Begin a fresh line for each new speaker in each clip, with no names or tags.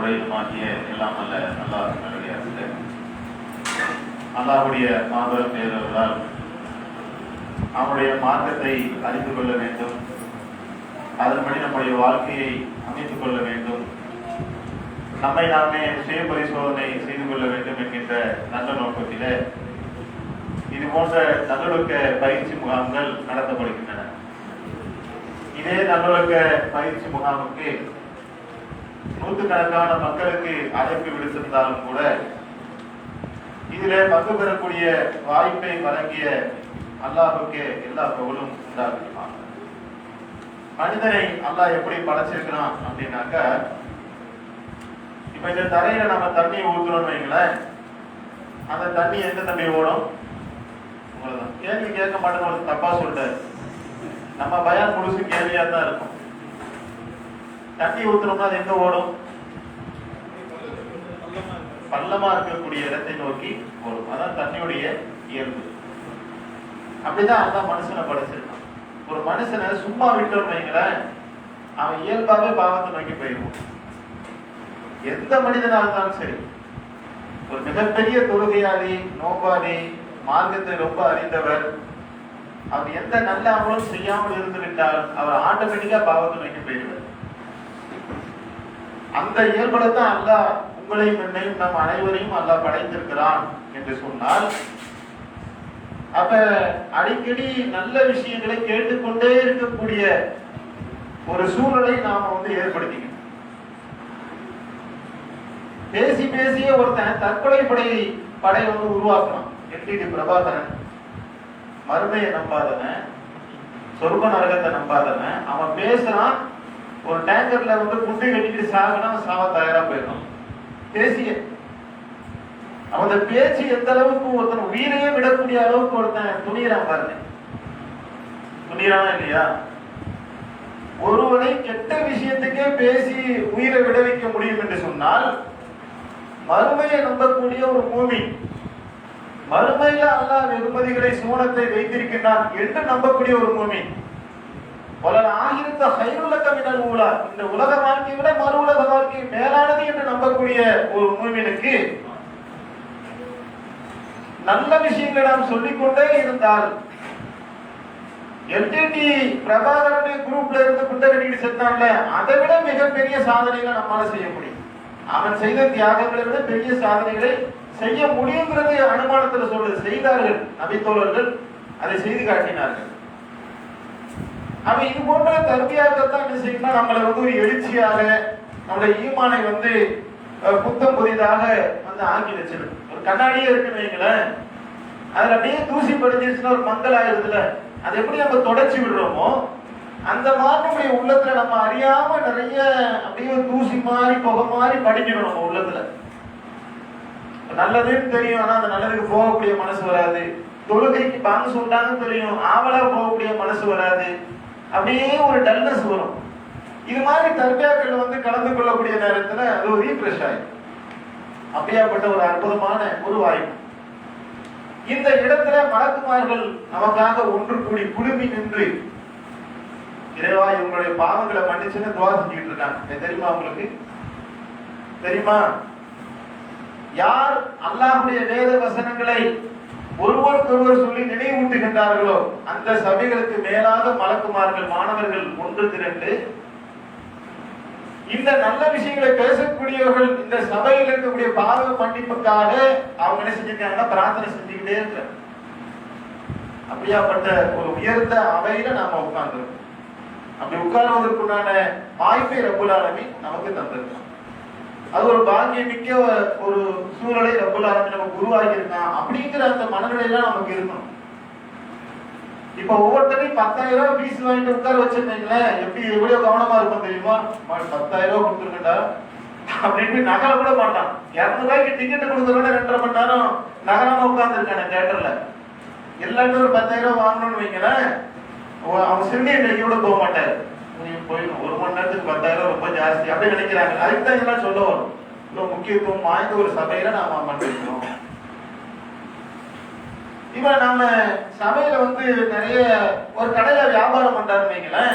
உடையமாகிய எல்லாம் அல்ல அல்லாஹ் நல்லடியார்களே, அல்லாஹ்வுடைய மாபெரும் பேரர்களால் அவனுடைய மார்க்கத்தை அறிந்து கொள்ள வேண்டும், அதன்படி நம்முடைய வாழ்க்கையை அமைத்துக் கொள்ள வேண்டும், நம்மை நாமே சுய பரிசோதனை செய்து கொள்ள வேண்டும் என்கின்ற நல்ல நோக்கத்திலே இது போன்ற நல்லொழுக்க பயிற்சி முகாம்கள் நடத்தப்படுகின்றன. இதே நல்லொழுக்க பயிற்சி முகாமுக்கு நூற்றுக்கணக்கான மக்களுக்கு அழைப்பு விடுத்திருந்தாலும் கூட இதிலே பங்கு பெறக்கூடிய வாய்ப்பை வழங்கிய அல்லாஹுக்கு எல்லா புகழும் உண்டாகுமா. மனிதனை அல்லாஹ் எப்படி படைச்சிருக்கிறான் அப்படின்னாக்க, இப்ப இந்த தரையில நம்ம தண்ணி ஊத்துறோம்னு வைங்களேன், அந்த தண்ணி எந்த தண்ணி ஓடும்? உங்களதான் கேள்வி கேட்க மாட்டேன்னு தப்பா சொல்லிட்டாரு. நம்ம பயம் முழுசு கேள்வியா தான் இருக்கும். தண்ணி ஊத்துறோம்னா அது எங்க ஓடும்? பள்ளமா இருக்கக்கூடிய இடத்தை நோக்கி ஓடும். அதான் தண்ணியுடைய இயல்பு. அப்படிதான் அதான் மனுஷனை படைச்சிருக்கான். ஒரு மனுஷனை சும்மா விட்டோம்னு வைங்களேன், அவன் இயல்பாவே பாவத்தை நோக்கி போயிடுவான். எந்த மனிதனாக இருந்தாலும் சரி, ஒரு மிகப்பெரிய தொழுகையாளி, நோபாளி, மார்க்கத்தை ரொம்ப அறிந்தவர், அவர் எந்த நல்ல அமலும் செய்யாமல் இருந்து விட்டால் அவர் ஆட்டோமேட்டிக்கா பாவத்தை நோக்கி போயிடுவார். அந்த இயல்புல தான் அல்லாஹ் உங்களையும் என்னையும் நம் அனைவரையும் அல்லாஹ் படைத்திருக்கிறான் என்று சொன்னால், அப்ப அடிக்கடி நல்ல விஷயங்களை கேட்டுக்கொண்டே இருக்கக்கூடிய ஒரு சூழலை நாம ஏற்படுத்திக்கணும். பேசி பேசியே ஒருத்தன் தற்கொலை படை உருவாக்கலாம். என்டிடி பிரபாகரன் மறுமையை நம்பாதவன், சொர்க்க நரகத்தை நம்பாதவன், அவன் பேசுறான். ஒரு டேங்கர்ல குண்டு கட்டிட்டு சாகுனா சாவ தயாரா போயிடும். பேசிய அவன் பேச்சு எந்த அளவுக்கு ஒருத்தன் உயிரையே விடக்கூடிய அளவுக்கு ஒருத்தன் துணிகிறான் பாருங்க. துணிகிறானா இல்லையா? ஒருவனை கெட்ட விஷயத்துக்கே பேசி உயிரை விடுவிக்க முடியும் என்று சொன்னால், மறுமையை நம்பக்கூடிய ஒரு மூமி, மறுமையில அல்லாஹ் வெகுமதிகளை சூனத்தை வைத்திருக்கின்றான் என்று நம்பக்கூடிய ஒரு மூமி, இந்த உலக வாழ்க்கையை விட மறு உலக வாழ்க்கை மேலானது என்று நம்பக்கூடிய ஒரு மூமினுக்கு நல்ல விஷயங்களை நாம் சொல்லிக்கொண்டே இருந்தால், எல்டிடி பிரபாகரனுடைய குரூப்ல இருந்து குண்டகடிக்கு செத்தான்ல, அதை விட மிகப்பெரிய சாதனைகளை நம்மால செய்ய முடியும். அவன் செய்த தியாகங்களை விட பெரிய சாதனைகளை செய்ய முடியுங்கிறது அனுமானத்தில் சொல்றது. செய்தார்கள் நபித்தோழர்கள், அதை செய்து காட்டினார்கள். அவன் இது போன்ற தர்பியாக்கத்தான் என்ன செய்யணும், நம்மளை ஒரு எழுச்சியாக, நம்முடைய ஈமானை புத்தம் புதிதாக ஆக்கி வச்சிடும். ஒரு கண்ணாடியே இருக்குன்னு வைங்களேன், அதுல அப்படியே தூசி படிஞ்சிருச்சுன்னா ஒரு மங்கள் ஆயிருதுல, அதை எப்படி நம்ம தொடச்சி விடுறோமோ அந்த மாதிரி நம்முடைய உள்ளத்துல நம்ம அறியாம நிறைய அப்படியே தூசி மாதிரி புகை மாதிரி படிக்கணும் நம்ம உள்ளத்துல. நல்லதுன்னு தெரியும், ஆனா அந்த நல்லதுக்கு போகக்கூடிய மனசு வராது. தொழுகைக்கு பாங்க சொல்றாங்கன்னு தெரியும், ஆவலா போகக்கூடிய மனசு வராது. அப்படியே ஒரு டல்னஸ் வரும். இது மாதிரி தர்பியாக்கள் கலந்து கொள்ளக்கூடிய நேரத்துல அது ஒரு ரீஃப்ரெஷ் ஆயிடும். அப்படியாப்பட்ட ஒரு அற்புதமான ஒரு வாய்ப்பு. இந்த இடத்துல மலக்குமார்கள் நமக்காக ஒன்று கூடி குழுமி நின்று, இறைவா இவங்களுடைய பாவங்களை மன்னிச்சுன்னு துவா செஞ்சுக்கிட்டு இருக்காங்க. தெரியுமா உங்களுக்கு? தெரியுமா? யார் அல்லாஹ்வுடைய வேத வசனங்களை ஒருவருக்கொருவர் சொல்லி நினைவூட்டுகின்றார்களோ அந்த சபைகளுக்கு மேலாக மலக்குமார்கள், மாணவர்கள் ஒன்று திரண்டு இந்த நல்ல விஷயங்களை பேசக்கூடியவர்கள் இந்த சபையில் இருக்கக்கூடிய பாவ மன்னிப்புக்காக அவங்க என்ன செஞ்சிருக்காங்கன்னா பிரார்த்தனை செஞ்சுக்கிட்டே இருக்கிறாங்க. அப்படியாப்பட்ட ஒரு உயர்ந்த அவையில நாம உட்கார்ந்துருக்கோம். அப்படி உட்கார்வதற்குண்டான வாய்ப்பை ரப்புல் ஆலமீன் நமக்கு தந்திருக்கான். அது ஒரு பாக்கியமிக்க ஒரு சூழலை ரப்புல் ஆலமீன் நமக்கு உருவாக்கி இருக்கான். அப்படிங்கிற அந்த மனநிலையெல்லாம் நமக்கு இருக்கணும். இப்ப ஒவ்வொருத்தரையும் 10,000 ரூபாய் ஃபீஸ் வாங்கிட்டு உட்கார வச்சிருந்தீங்களேன், எப்படி எவ்வளவு கவனமா இருக்கும் தெரியுமா? 10,000 ரூபாய் கொடுத்துருக்கா அப்படின்னு நகர கூட மாட்டான். 200 ரூபாய்க்கு டிக்கெட் கொடுக்கறோட 2.5 மணி நேரம் நகராம உட்கார்ந்து இருக்கான தியேட்டர்ல. எல்லாருமே ஒரு 10,000 ரூபாய் வாங்கணும்னு வைங்களேன், அவன் சிறுநீர் இன்னைக்கு கூட போக மாட்டாரு. போயிடும், 1 மணி நேரத்துக்கு 10,000 ரூபாய் ரொம்ப ஜாஸ்தி அப்படின்னு நினைக்கிறாங்க. அதுக்கு தான் இதெல்லாம் சொல்ல வரும். இவ்வளவு முக்கியத்துவம் வாய்ந்த ஒரு சபையில நாம அமர்ந்திருக்கிறோம். இப்ப நம்ம சபையில நிறைய ஒரு கடையில வியாபாரம் பண்றாருன்னு வைங்களேன்,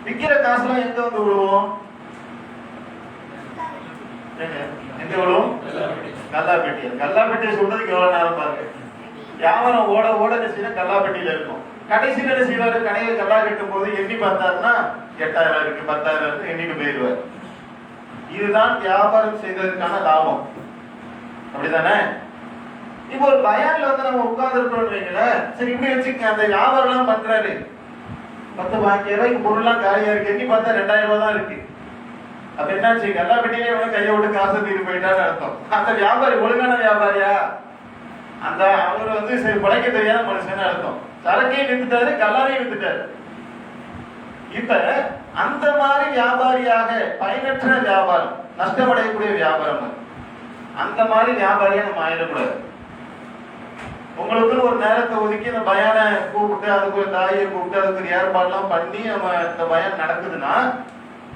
விக்கிற காசுலாம் எங்க விடுவோம்? எங்க விழும்? கல்லாப்பெட்டி. கல்லாப்பெட்டியை சொல்றதுக்கு எவ்வளவு நேரம் பாருங்க. வியாபாரம் ஓட ஓட என்ன கல்லாப்பெட்டியில இருக்கும். கடைசியில் என்ன செய்வாரு? கடையை கல்லா கட்டும் போது எண்ணி பார்த்தாருன்னா 8000 இருக்கு, 10,000 இருக்கு, எண்ணிட்டு போயிடுவார். இதுதான் வியாபாரம் செய்ததற்கான லாபம். அப்படிதானே? இப்போ ஒரு பயான்ல வந்து நம்ம உட்கார்ந்து இருக்கிறோம் வைங்களேன். சரி இப்படி வச்சுக்க, அந்த வியாபாரம் எல்லாம் பண்றாரு, 10-15 ரூபாய்க்கு பொருள்லாம் காலியா இருக்கு, எண்ணி பார்த்தா 2000 ரூபாய் தான் இருக்கு. அப்ப என்னாச்சு? எல்லா பெட்டியிலே கையை விட்டு காசு தீர்த்து போயிட்டான்னு அர்த்தம். அந்த வியாபாரி ஒழுங்கான வியாபாரியா? அந்த அவர் வந்து சரி பழைக்க தெரியாத மனுஷன் அர்த்தம். சரக்கையும் வித்துட்டாரு, கல்லாரையும் வித்துட்டாரு. இப்ப அந்த மாதிரி வியாபாரியாக பயனற்ற வியாபாரம், நஷ்டமடையக்கூடிய வியாபாரம், அந்த மாதிரி வியாபாரியா நம்ம ஆயிடக்கூடாது. உங்களுக்குன்னு ஒரு நேரத்தை ஒதுக்கி இந்த பயான கூப்பிட்டு அதுக்கு ஒரு தாயை கூப்பிட்டு அதுக்கு ஒரு ஏற்பாடுலாம் பண்ணி நம்ம இந்த பயான் நடக்குதுன்னா,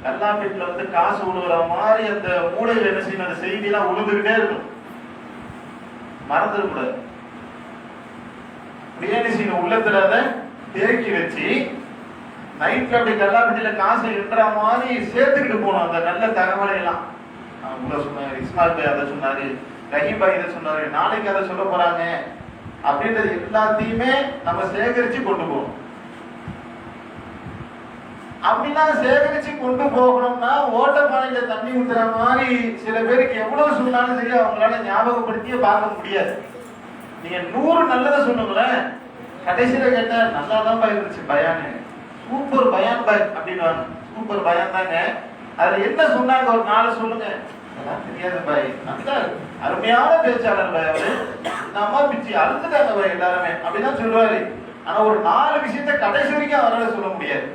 கல்லாப்பீட்டுல வந்து காசு விழுகிற மாதிரி அந்த மூளையில என்ன செய்யணும்? அந்த செய்தி எல்லாம் உழுதுகிட்டே இருக்கும், மறந்துடக்கூடாது. பிரியாணி செய்யணும், உள்ளத்துல அதை தேக்கி வச்சு நைட்ல அப்படி கல்லாப்பட்டியில காசு என்ற மாதிரி சேர்த்துக்கிட்டு போகணும். அந்த நல்ல தகவலை எல்லாம் சொன்னாரு, இஸ்மாயில் பாய் அதை சொன்னாரு, ரஹீம் பாய் இதை சொன்னாரு, நாளைக்கு அதை சொல்ல போறாங்க அப்படின்றது எல்லாத்தையுமே நம்ம சேகரிச்சு கொண்டு போகணும். அப்படிலாம் சேகரிச்சு கொண்டு போகணும்னா ஓட்டப்பானையில தண்ணி ஊத்துற மாதிரி சில பேருக்கு எவ்வளவு சொன்னாலும் சரி அவங்களால ஞாபகப்படுத்தியே பார்க்க முடியாது. நீங்க 100 நல்லதை சொன்னீங்களேன், கடைசியில கேட்டா நல்லா தான் இருந்துச்சு பயானு, சூப்பர் பயான் பாய் அப்படின்னு, சூப்பர் பயான் தாங்க, அதுல என்ன சொன்னாங்க ஒரு 4 சொல்லுங்க. தெரியாது பாய், நல்லா அருமையான பேச்சாளர் பாய், அவரு நம்ம பிச்சு அழுந்துட்டாங்க பாய் எல்லாருமே அப்படிதான் சொல்லுவாரு. ஆனா ஒரு 4 விஷயத்த கடைசி வரைக்கும் அவரால் சொல்ல முடியாது.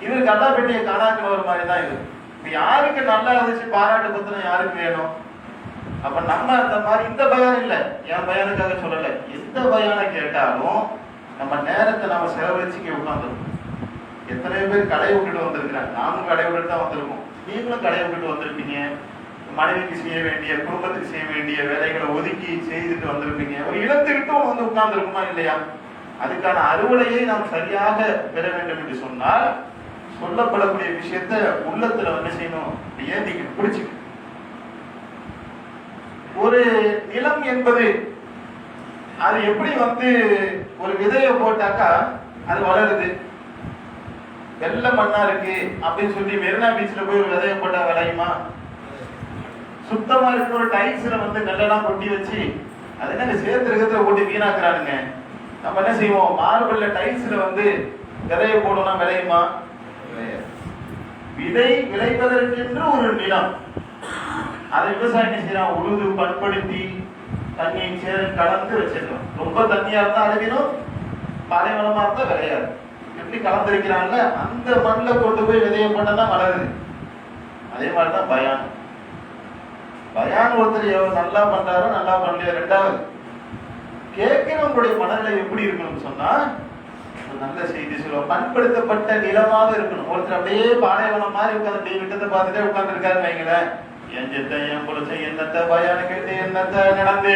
இது கல்லாப்பெட்டியை காணாக்கிற ஒரு மாதிரி தான் இது. இப்ப யாருக்கு நல்லா இருந்துச்சு பாராட்டு பத்திரம் யாருக்கு வேணும்? அப்ப நம்ம அந்த மாதிரி இந்த பயான் இல்ல, என் பயானுக்காக சொல்லல, எந்த பயானை கேட்டாலும் நம்ம நேரத்தை நம்ம செலவழிச்சு இங்க உட்காந்துருக்கோம். எத்தனை பேர் கடை விட்டுட்டு வந்திருக்கிறாங்க, நாமும் கடை விட்டுட்டு தான் வந்திருக்கோம், நீங்களும் கடை விட்டுட்டு வந்திருப்பீங்க. மனைவிக்கு செய்ய வேண்டிய, குடும்பத்துக்கு செய்ய வேண்டிய வேலைகளை ஒதுக்கி செய்துட்டு வந்திருப்பீங்க. ஒரு இழந்துகிட்டும் வந்து உட்கார்ந்துருக்குமா இல்லையா? அதுக்கான அறுவடையை நாம் சரியாக பெற வேண்டும் என்று சொன்னால் சொல்லப்படக்கூடிய விஷயத்த உள்ளத்துல வந்து செய்யணும், ஏந்திக்கணும், பிடிச்சிக்கணும். ஒரு நிலம் என்பது அது எப்படி வந்து ஒரு விதையை போட்டாக்கா அது வளருது. வெள்ளை மண்ணா இருக்கு அப்படின்னு சொல்லி மெரினா பீச்ல போய் ஒரு விதையை போட்டா விளையுமா? சுத்தமா இருக்கிற ஒரு டைல்ஸ்ல வந்து நெல்லெல்லாம் கொட்டி வச்சு அது என்ன சேர்த்து போட்டு வீணாக்குறானுங்க. நம்ம என்ன செய்வோம்? மார்பிள்ல டைல்ஸ்ல வந்து விதையை போடணும்னா விளையுமா? விதை விளைவதற்கென்று ஒரு நிலம், அதை விவசாயம் செய்யறான், உழுது பண்படுத்தி தண்ணியை சேர கலந்து வச்சிருக்கோம். ரொம்ப தண்ணியா இருந்தா அழுவிடும், பாலைவனமா இருந்தா விளையாது. எப்படி கலந்து வைக்கிறாங்கல்ல, அந்த மண்ணில் கொண்டு போய் விதைய பண்ணதான் வளருது. அதே மாதிரிதான் பயான். பயான் ஒருத்தர் நல்லா பண்றாரோ நல்லா பண்ணலையோ ரெண்டாவது, கேட்கிறவங்களுடைய மனநிலை எப்படி இருக்கணும்னு சொன்னா நல்ல செய்தி சொல்லுவோம், பண்படுத்தப்பட்ட நிலமாக இருக்கணும். ஒருத்தர் அப்படியே பாலைவனம் மாதிரி உட்காந்து விட்டத்தை பார்த்துட்டே உட்கார்ந்து இருக்காரு வைங்களேன், என் சித்த என் புலச்சை என்னத்த பயானு கேட்டு என்னத்த நடந்து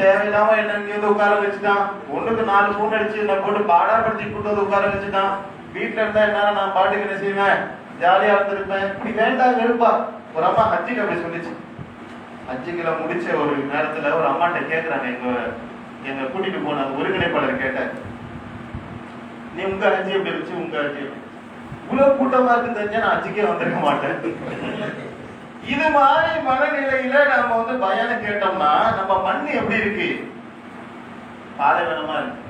தேவையில்லாம என்ன இங்க உட்கார வச்சுட்டான். ஒண்ணுக்கு 4 பூண்டு அடிச்சு என்ன போட்டு பாடாப்படுத்தி கூட்டு வந்து உட்கார வச்சுட்டான். வீட்டுல இருந்தா என்ன நான் பாட்டுக்கு என்ன செய்வேன், ஜாலியா இருந்திருப்பேன். இப்படி வேண்டாம் இருப்பா. ஒரு அம்மா ஹஜ்ஜுக்கு அப்படி சொல்லிச்சு. ஹஜ்ஜுக்குல முடிச்ச ஒரு நேரத்துல ஒரு அம்மாட்ட கேட்கிறாங்க, எங்க கூட்டிட்டு போன ஒருங்கிணைப்பாளர் கேட்டார், நீ உங்க ஹஜ்ஜி எப்படி இருந்துச்சு? உங்க ஹஜ்ஜி இவ்வளவு கூட்டமா இருக்கு தெரிஞ்சா நான் ஹஜ்ஜுக்கே வந்திருக்க மாட்டேன். இது மாதிரி மனநிலையில நம்ம வந்து பயானை கேட்டோம்னா நம்ம மண் எப்படி இருக்கு? பாலைவனமா இருக்கு.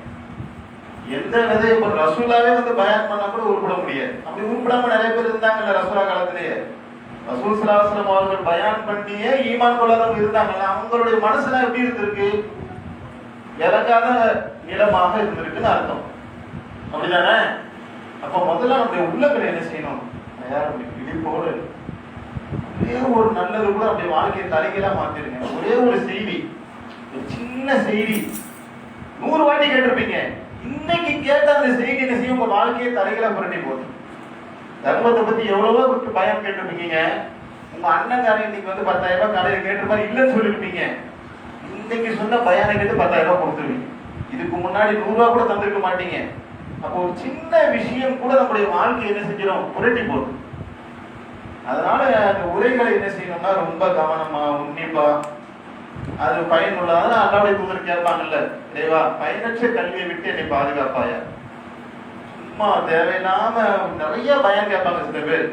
எந்த விதை இப்ப ரசூலாவே வந்து பயான் பண்ணா கூட உருப்பட முடியாது. அப்படி உருப்படாம நிறைய பேர் இருந்தாங்கல்ல ரசூலா காலத்திலேயே. ரசூல் ஸல்லல்லாஹு அலைஹி வஸல்லம் அவர்கள் பயான் பண்ணியே ஈமான் கொள்ளாதவங்க இருந்தாங்கல்ல, அவங்களுடைய மனசுலாம் எப்படி இருந்திருக்கு? விளங்காத நிலமாக இருந்திருக்குன்னு அர்த்தம். அப்படிதானே? அப்ப முதல்ல நம்முடைய உள்ளங்களை என்ன செய்யணும்? விழிப்போடு ஒரே ஒரு நல்லது கூட அப்படியே வாழ்க்கையை தலைகீழா மாத்திருங்க. ஒரே ஒரு செய்தி, ஒரு சின்ன செய்தி 100 வாட்டி கேட்டிருப்பீங்க. இன்னைக்கு கேட்ட அந்த செய்தி என்ன செய்யும்? உங்க வாழ்க்கையை தலைகீழா புரட்டி போகுது. தர்மத்தை பத்தி எவ்வளவோ பயம் கேட்டிருப்பீங்க. உங்க அண்ணங்காரன் இன்னைக்கு வந்து 10,000 ரூபாய் கடையில் கேட்ட மாதிரி இல்லைன்னு சொல்லிருப்பீங்க. இன்னைக்கு சொன்ன பயானை கேட்டு 10,000 ரூபாய் கொடுத்துருவீங்க. இதுக்கு முன்னாடி 100 ரூபாய் கூட தந்திருக்க மாட்டீங்க. அப்போ ஒரு சின்ன விஷயம் கூட நம்முடைய வாழ்க்கை என்ன செஞ்சிடும்? புரட்டி போகுது. அதனால அந்த உரைகளை என்ன செய்யணும்னா ரொம்ப கவனமா உன்னிப்பா அது பயனுள்ளதாக அல்லாவுடைய தூதர் கேட்பாங்கல்ல, தேவா பயனற்ற கல்வியை விட்டு என்னை பாதுகாப்பாயா. சும்மா தேவையில்லாம நிறைய பயம் கேட்பாங்க சில பேர்.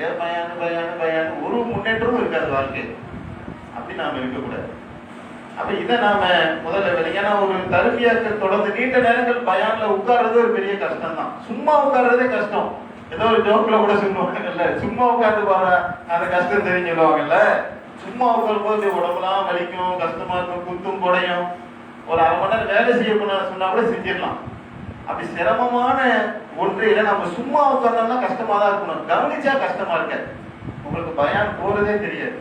ஏன் பயானு ஒரு முன்னேற்றமும் இருக்காது வாழ்க்கை. அப்படி நாம இருக்கக்கூடாது. அப்ப இதை நாம முதல்ல ஏன்னா ஒரு தர்பியாக்க தொடர்ந்து நீண்ட நேரங்கள் பயான்ல உட்கார்றது ஒரு பெரிய கஷ்டம் தான். சும்மா உட்கார்றதே கஷ்டம். ஏதோ ஒரு ஜோக்ல கூட சொல்லுவாங்கல்ல, சும்மா உட்கார்ந்து போற அந்த கஷ்டம் தெரிஞ்சுடுவாங்கல்ல. சும்மா உட்காரும் போது உடம்புலாம் வலிக்கும், கஷ்டமா இருக்கும், குத்தும் குடையும். ஒரு அரை மணி நேரம் வேலை செய்யணும்னு சொன்னா கூட செஞ்சிடலாம். அப்படி சிரமமான ஒன்றையில நம்ம சும்மா உட்கார்ந்தோம்னா கஷ்டமா தான் இருக்கணும். கவனிச்சா கஷ்டமா இருக்க. உங்களுக்கு பயான் போறதே தெரியாது.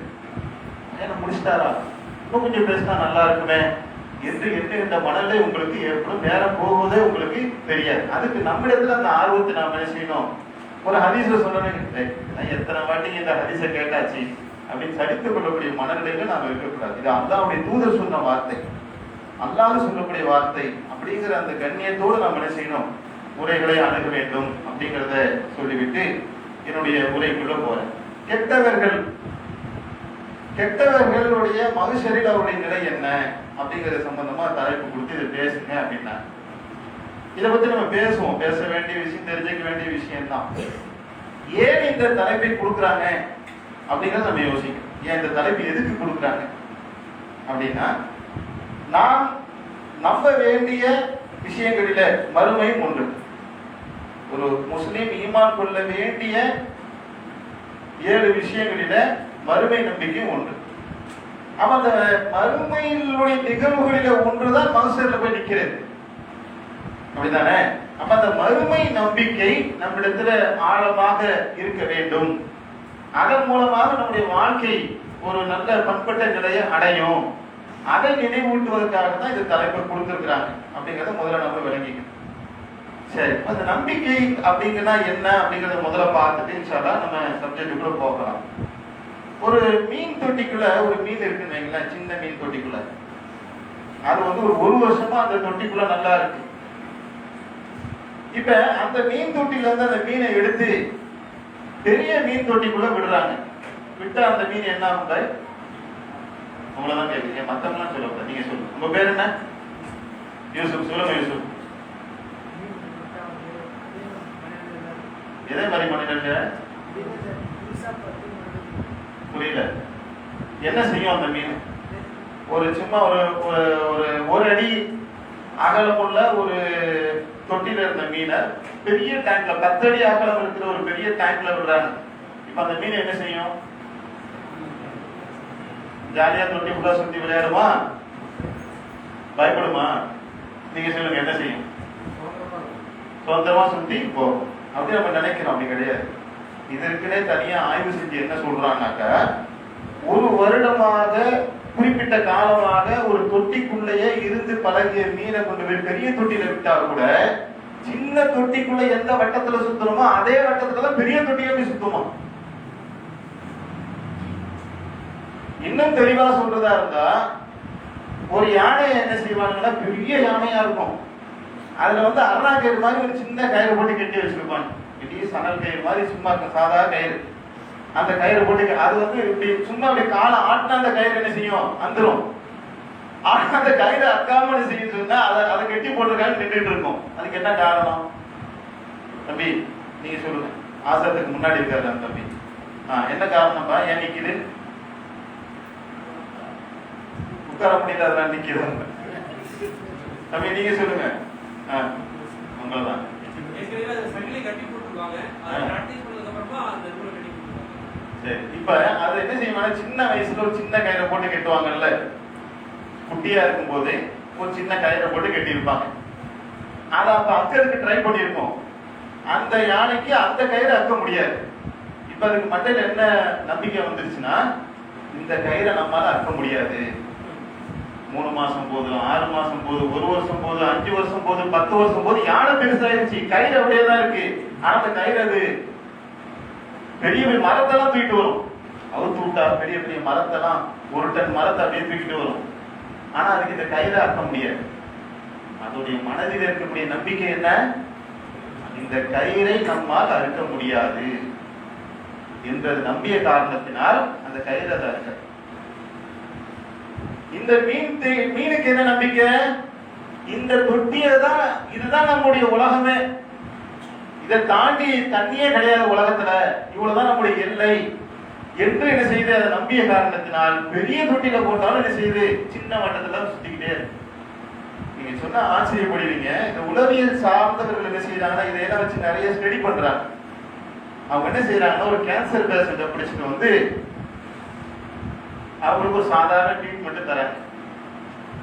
பயான் முடிச்சிட்டாரா, இன்னும் கொஞ்சம் பேசினா நல்லா இருக்குமே என்று எண்ணுகின்ற மனநிலை உங்களுக்கு ஏற்படும். நேரம் போகுவதே உங்களுக்கு தெரியாது. அதுக்கு நம்மிடத்துல அந்த ஆர்வத்தை நாம் என்ன செய்யணும். ஒரு ஹதீஸ சொன்னேன், எத்தனை வாட்டி இந்த ஹதீஸ கேட்டாச்சு அப்படின்னு சடித்துக் கொள்ளக்கூடிய மனநிலையில நாம் இருக்கக்கூடாது. இது அல்லாஹ்வுடைய தூதர் சொன்ன வார்த்தை, அல்லாஹ் சொல்லக்கூடிய வார்த்தை. அப்படிங்கிற அந்த கண்ணியத்தோடு நாம் என்ன செய்யணும், உரைகளை அணுக வேண்டும் அப்படிங்கிறத சொல்லிவிட்டு என்னுடைய உரைக்குள்ள போறேன். கெட்டவர்களுடைய மகசரில் அவருடைய நிலை என்ன அப்படிங்கிற சம்பந்தமா தலைப்பு கொடுத்து இதை பேசுங்க அப்படின்னா, இதை பத்தி நம்ம பேசுவோம். பேச வேண்டிய விஷயம், தெரிஞ்சுக்க வேண்டிய விஷயம் தான். ஏன் இந்த தலைப்பை கொடுக்குறாங்க அப்படிங்கிறத நம்ம யோசிக்கணும். ஏன் இந்த தலைப்பு எதுக்கு கொடுக்குறாங்க அப்படின்னா, நாம் நம்ப வேண்டிய விஷயங்களில மறுமையும் ஒன்று. ஒரு முஸ்லிம் ஈமான் கொள்ள வேண்டிய 7 விஷயங்களில மறுமை நம்பிக்கையும் ஒன்று. அப்ப அந்த மறுமையினுடைய நிகழ்வுகளில ஒன்றுதான் மகசரில் போய் நிற்கிறது. அப்படித்தானே? அப்ப அந்த மறுமை நம்பிக்கை நம்மிடத்துல ஆழமாக இருக்க வேண்டும். அதன் மூலமாக நம்முடைய வாழ்க்கை ஒரு நல்ல பண்பட்ட நிலையை அடையும். அதை நினைவூட்டுவதற்காக தான் இந்த தலைப்பை கொடுத்திருக்கிறாங்க அப்படிங்கிறத முதல்ல நம்ம விளங்கிக்கணும். சரி, அந்த நம்பிக்கை அப்படிங்கன்னா என்ன அப்படிங்கிறத முதல்ல பார்த்துட்டு இன்ஷா அல்லாஹ் நம்ம சப்ஜெக்டுக்குள்ள போகலாம். ஒரு மீன் தொட்டிக்குள்ள ஒரு மீன் இருக்குன்னு வைங்களேன், சின்ன மீன் தொட்டிக்குள்ள. அது ஒரு வருஷமா அந்த தொட்டிக்குள்ள நல்லா இருக்கு. இப்ப அந்த மீன் தொட்டில இருந்து அந்த மீனை எடுத்து பெரிய மீன் தொட்டிக்குள்ள விடுறாங்க. விட்டா அந்த மீன் என்ன ஆகும்? உங்களதான் கேட்குறீங்க, மத்தவங்களாம் சொல்லக்கூடாது, நீங்க சொல்லுங்க. உங்க பேர் என்ன? யூசுப். சொல்லுங்க யூசுப். எதே மாதிரி மனிதர்கள் புரியல. என்ன செய்யும் அந்த மீன்? ஒரு சும்மா ஒரு அடி அகலமுள்ள ஒரு தொட்டில இருந்த மீனை பெரிய டேங்க்ல 10 அடி அகலம் இருக்கிற ஒரு பெரிய டேங்க்ல விடுறாங்க. இப்ப அந்த மீன் என்ன செய்யும்? ஜாலியா தொட்டி ஃபுல்லா சுத்தி விளையாடுமா? பயப்படுமா? நீங்க சொல்லுங்க, என்ன செய்யும்? சொந்தமா சுத்தி போகும். அப்படி நம்ம நினைக்கிறோம். அப்படி கிடையாது. இதற்குனே தனியா ஆய்வு செஞ்சு என்ன சொல்றாங்கன்னாக்க, ஒரு வருடமாக குறிப்பிட்ட காலமாக ஒரு தொட்டிக்குள்ளேயே இருந்து பழகிய மீனை கொண்டு போய் பெரிய தொட்டியில விட்டா கூட சின்ன தொட்டிக்குள்ள எந்த வட்டத்துல சுத்தணுமோ அதே வட்டத்துல பெரிய தொட்டியை போய் சுத்தமா. இன்னும் தெளிவா சொல்றதா இருந்தா, ஒரு யானையை என்ன செய்வாங்கன்னா, பெரிய யானையா இருக்கும். அதுல அரணா கயிறு மாதிரி ஒரு சின்ன கயிறு போட்டு கட்டி வச்சிருப்பாங்க. பெரிய சணல் கயிறு மாதிரி சும்மா சாதா கயிறு. அந்த கயிறு போட்டு அது இப்படி சும்மா அப்படி காலை ஆட்டினா அந்த கயிறு என்ன செய்யும்? வந்துடும். ஆனா அந்த கயிறு அக்காம செய்யும் சொன்னா அதை கட்டி போட்டிருக்காங்க, நின்றுட்டு இருக்கும். அதுக்கு என்ன காரணம்? தம்பி நீங்க சொல்லுங்க. ஆசிரத்துக்கு முன்னாடி இருக்காரு அந்த தம்பி. என்ன காரணம்ப்பா? ஏன் நிக்குது? உட்கார முடியல, அதெல்லாம் நிக்கிறது. தம்பி நீங்க சொல்லுங்க. உங்களதான். சரி, இப்ப அது என்ன செய்வாங்க? சின்ன வயசுல ஒரு சின்ன கயிறை போட்டு கட்டுவாங்கல்ல. குட்டியா இருக்கும் போது ஒரு சின்ன கயிறை போட்டு கட்டி இருப்பாங்க. அதை அப்ப அக்கறதுக்கு ட்ரை பண்ணிருக்கோம். அந்த யானைக்கு அந்த கயிறை அக்க முடியாது. இப்ப அதுக்கு மட்டையில என்ன நம்பிக்கை வந்துருச்சுன்னா, இந்த கயிறை நம்மளால அக்க முடியாது. 3 மாசம் போது, 6 மாசம் போது, 1 வருஷம் போது, 5 வருஷம் போது, 10 வருஷம் போது, யானை பெருசாயிருச்சு, கயிறு அப்படியேதான் இருக்கு. ஆனா அந்த கயிறு அது பெரிய பெரிய மரத்தெல்லாம் தூக்கிட்டு வரும். அவுத்து விட்டா பெரிய பெரிய மரத்தெல்லாம், 1 டன் மரத்தை அப்படியே தூக்கிட்டு வரும். ஆனா அதுக்கு இந்த கயிறை அக்க முடியாது. அதோடைய மனதில் இருக்கக்கூடிய நம்பிக்கை என்ன? இந்த கயிறை நம்மால் அறுக்க முடியாது. என்று நம்பிய காரணத்தினால் அந்த கயிறு அதை இருக்க. இந்த மீனுக்கு என்ன நம்பிக்கை? இந்த தொட்டியை தான், இதுதான் நம்முடைய உலகமே, இதை தாண்டி தண்ணியே கிடையாது உலகத்துல, இவ்வளவுதான் நம்முடைய எல்லை என்று என்ன செய்து அதை நம்பிய காரணத்தினால் பெரிய தொட்டியில போட்டாலும் என்ன செய்யுது, சின்ன வட்டத்துல சுத்திக்கிட்டே இருக்கு. நீங்க சொன்னா ஆச்சரியப்படுவீங்க. இந்த உளவியல் சார்ந்தவர்கள் என்ன செய்யறாங்கன்னா இதையெல்லாம் வச்சு நிறைய ஸ்டடி பண்றாங்க. அவங்க என்ன செய்யறாங்கன்னா ஒரு கேன்சர் பேஷண்ட பிடிச்சிட்டு வந்து அவங்களுக்கு ஒரு சாதாரண ட்ரீட்மெண்ட் தராங்க.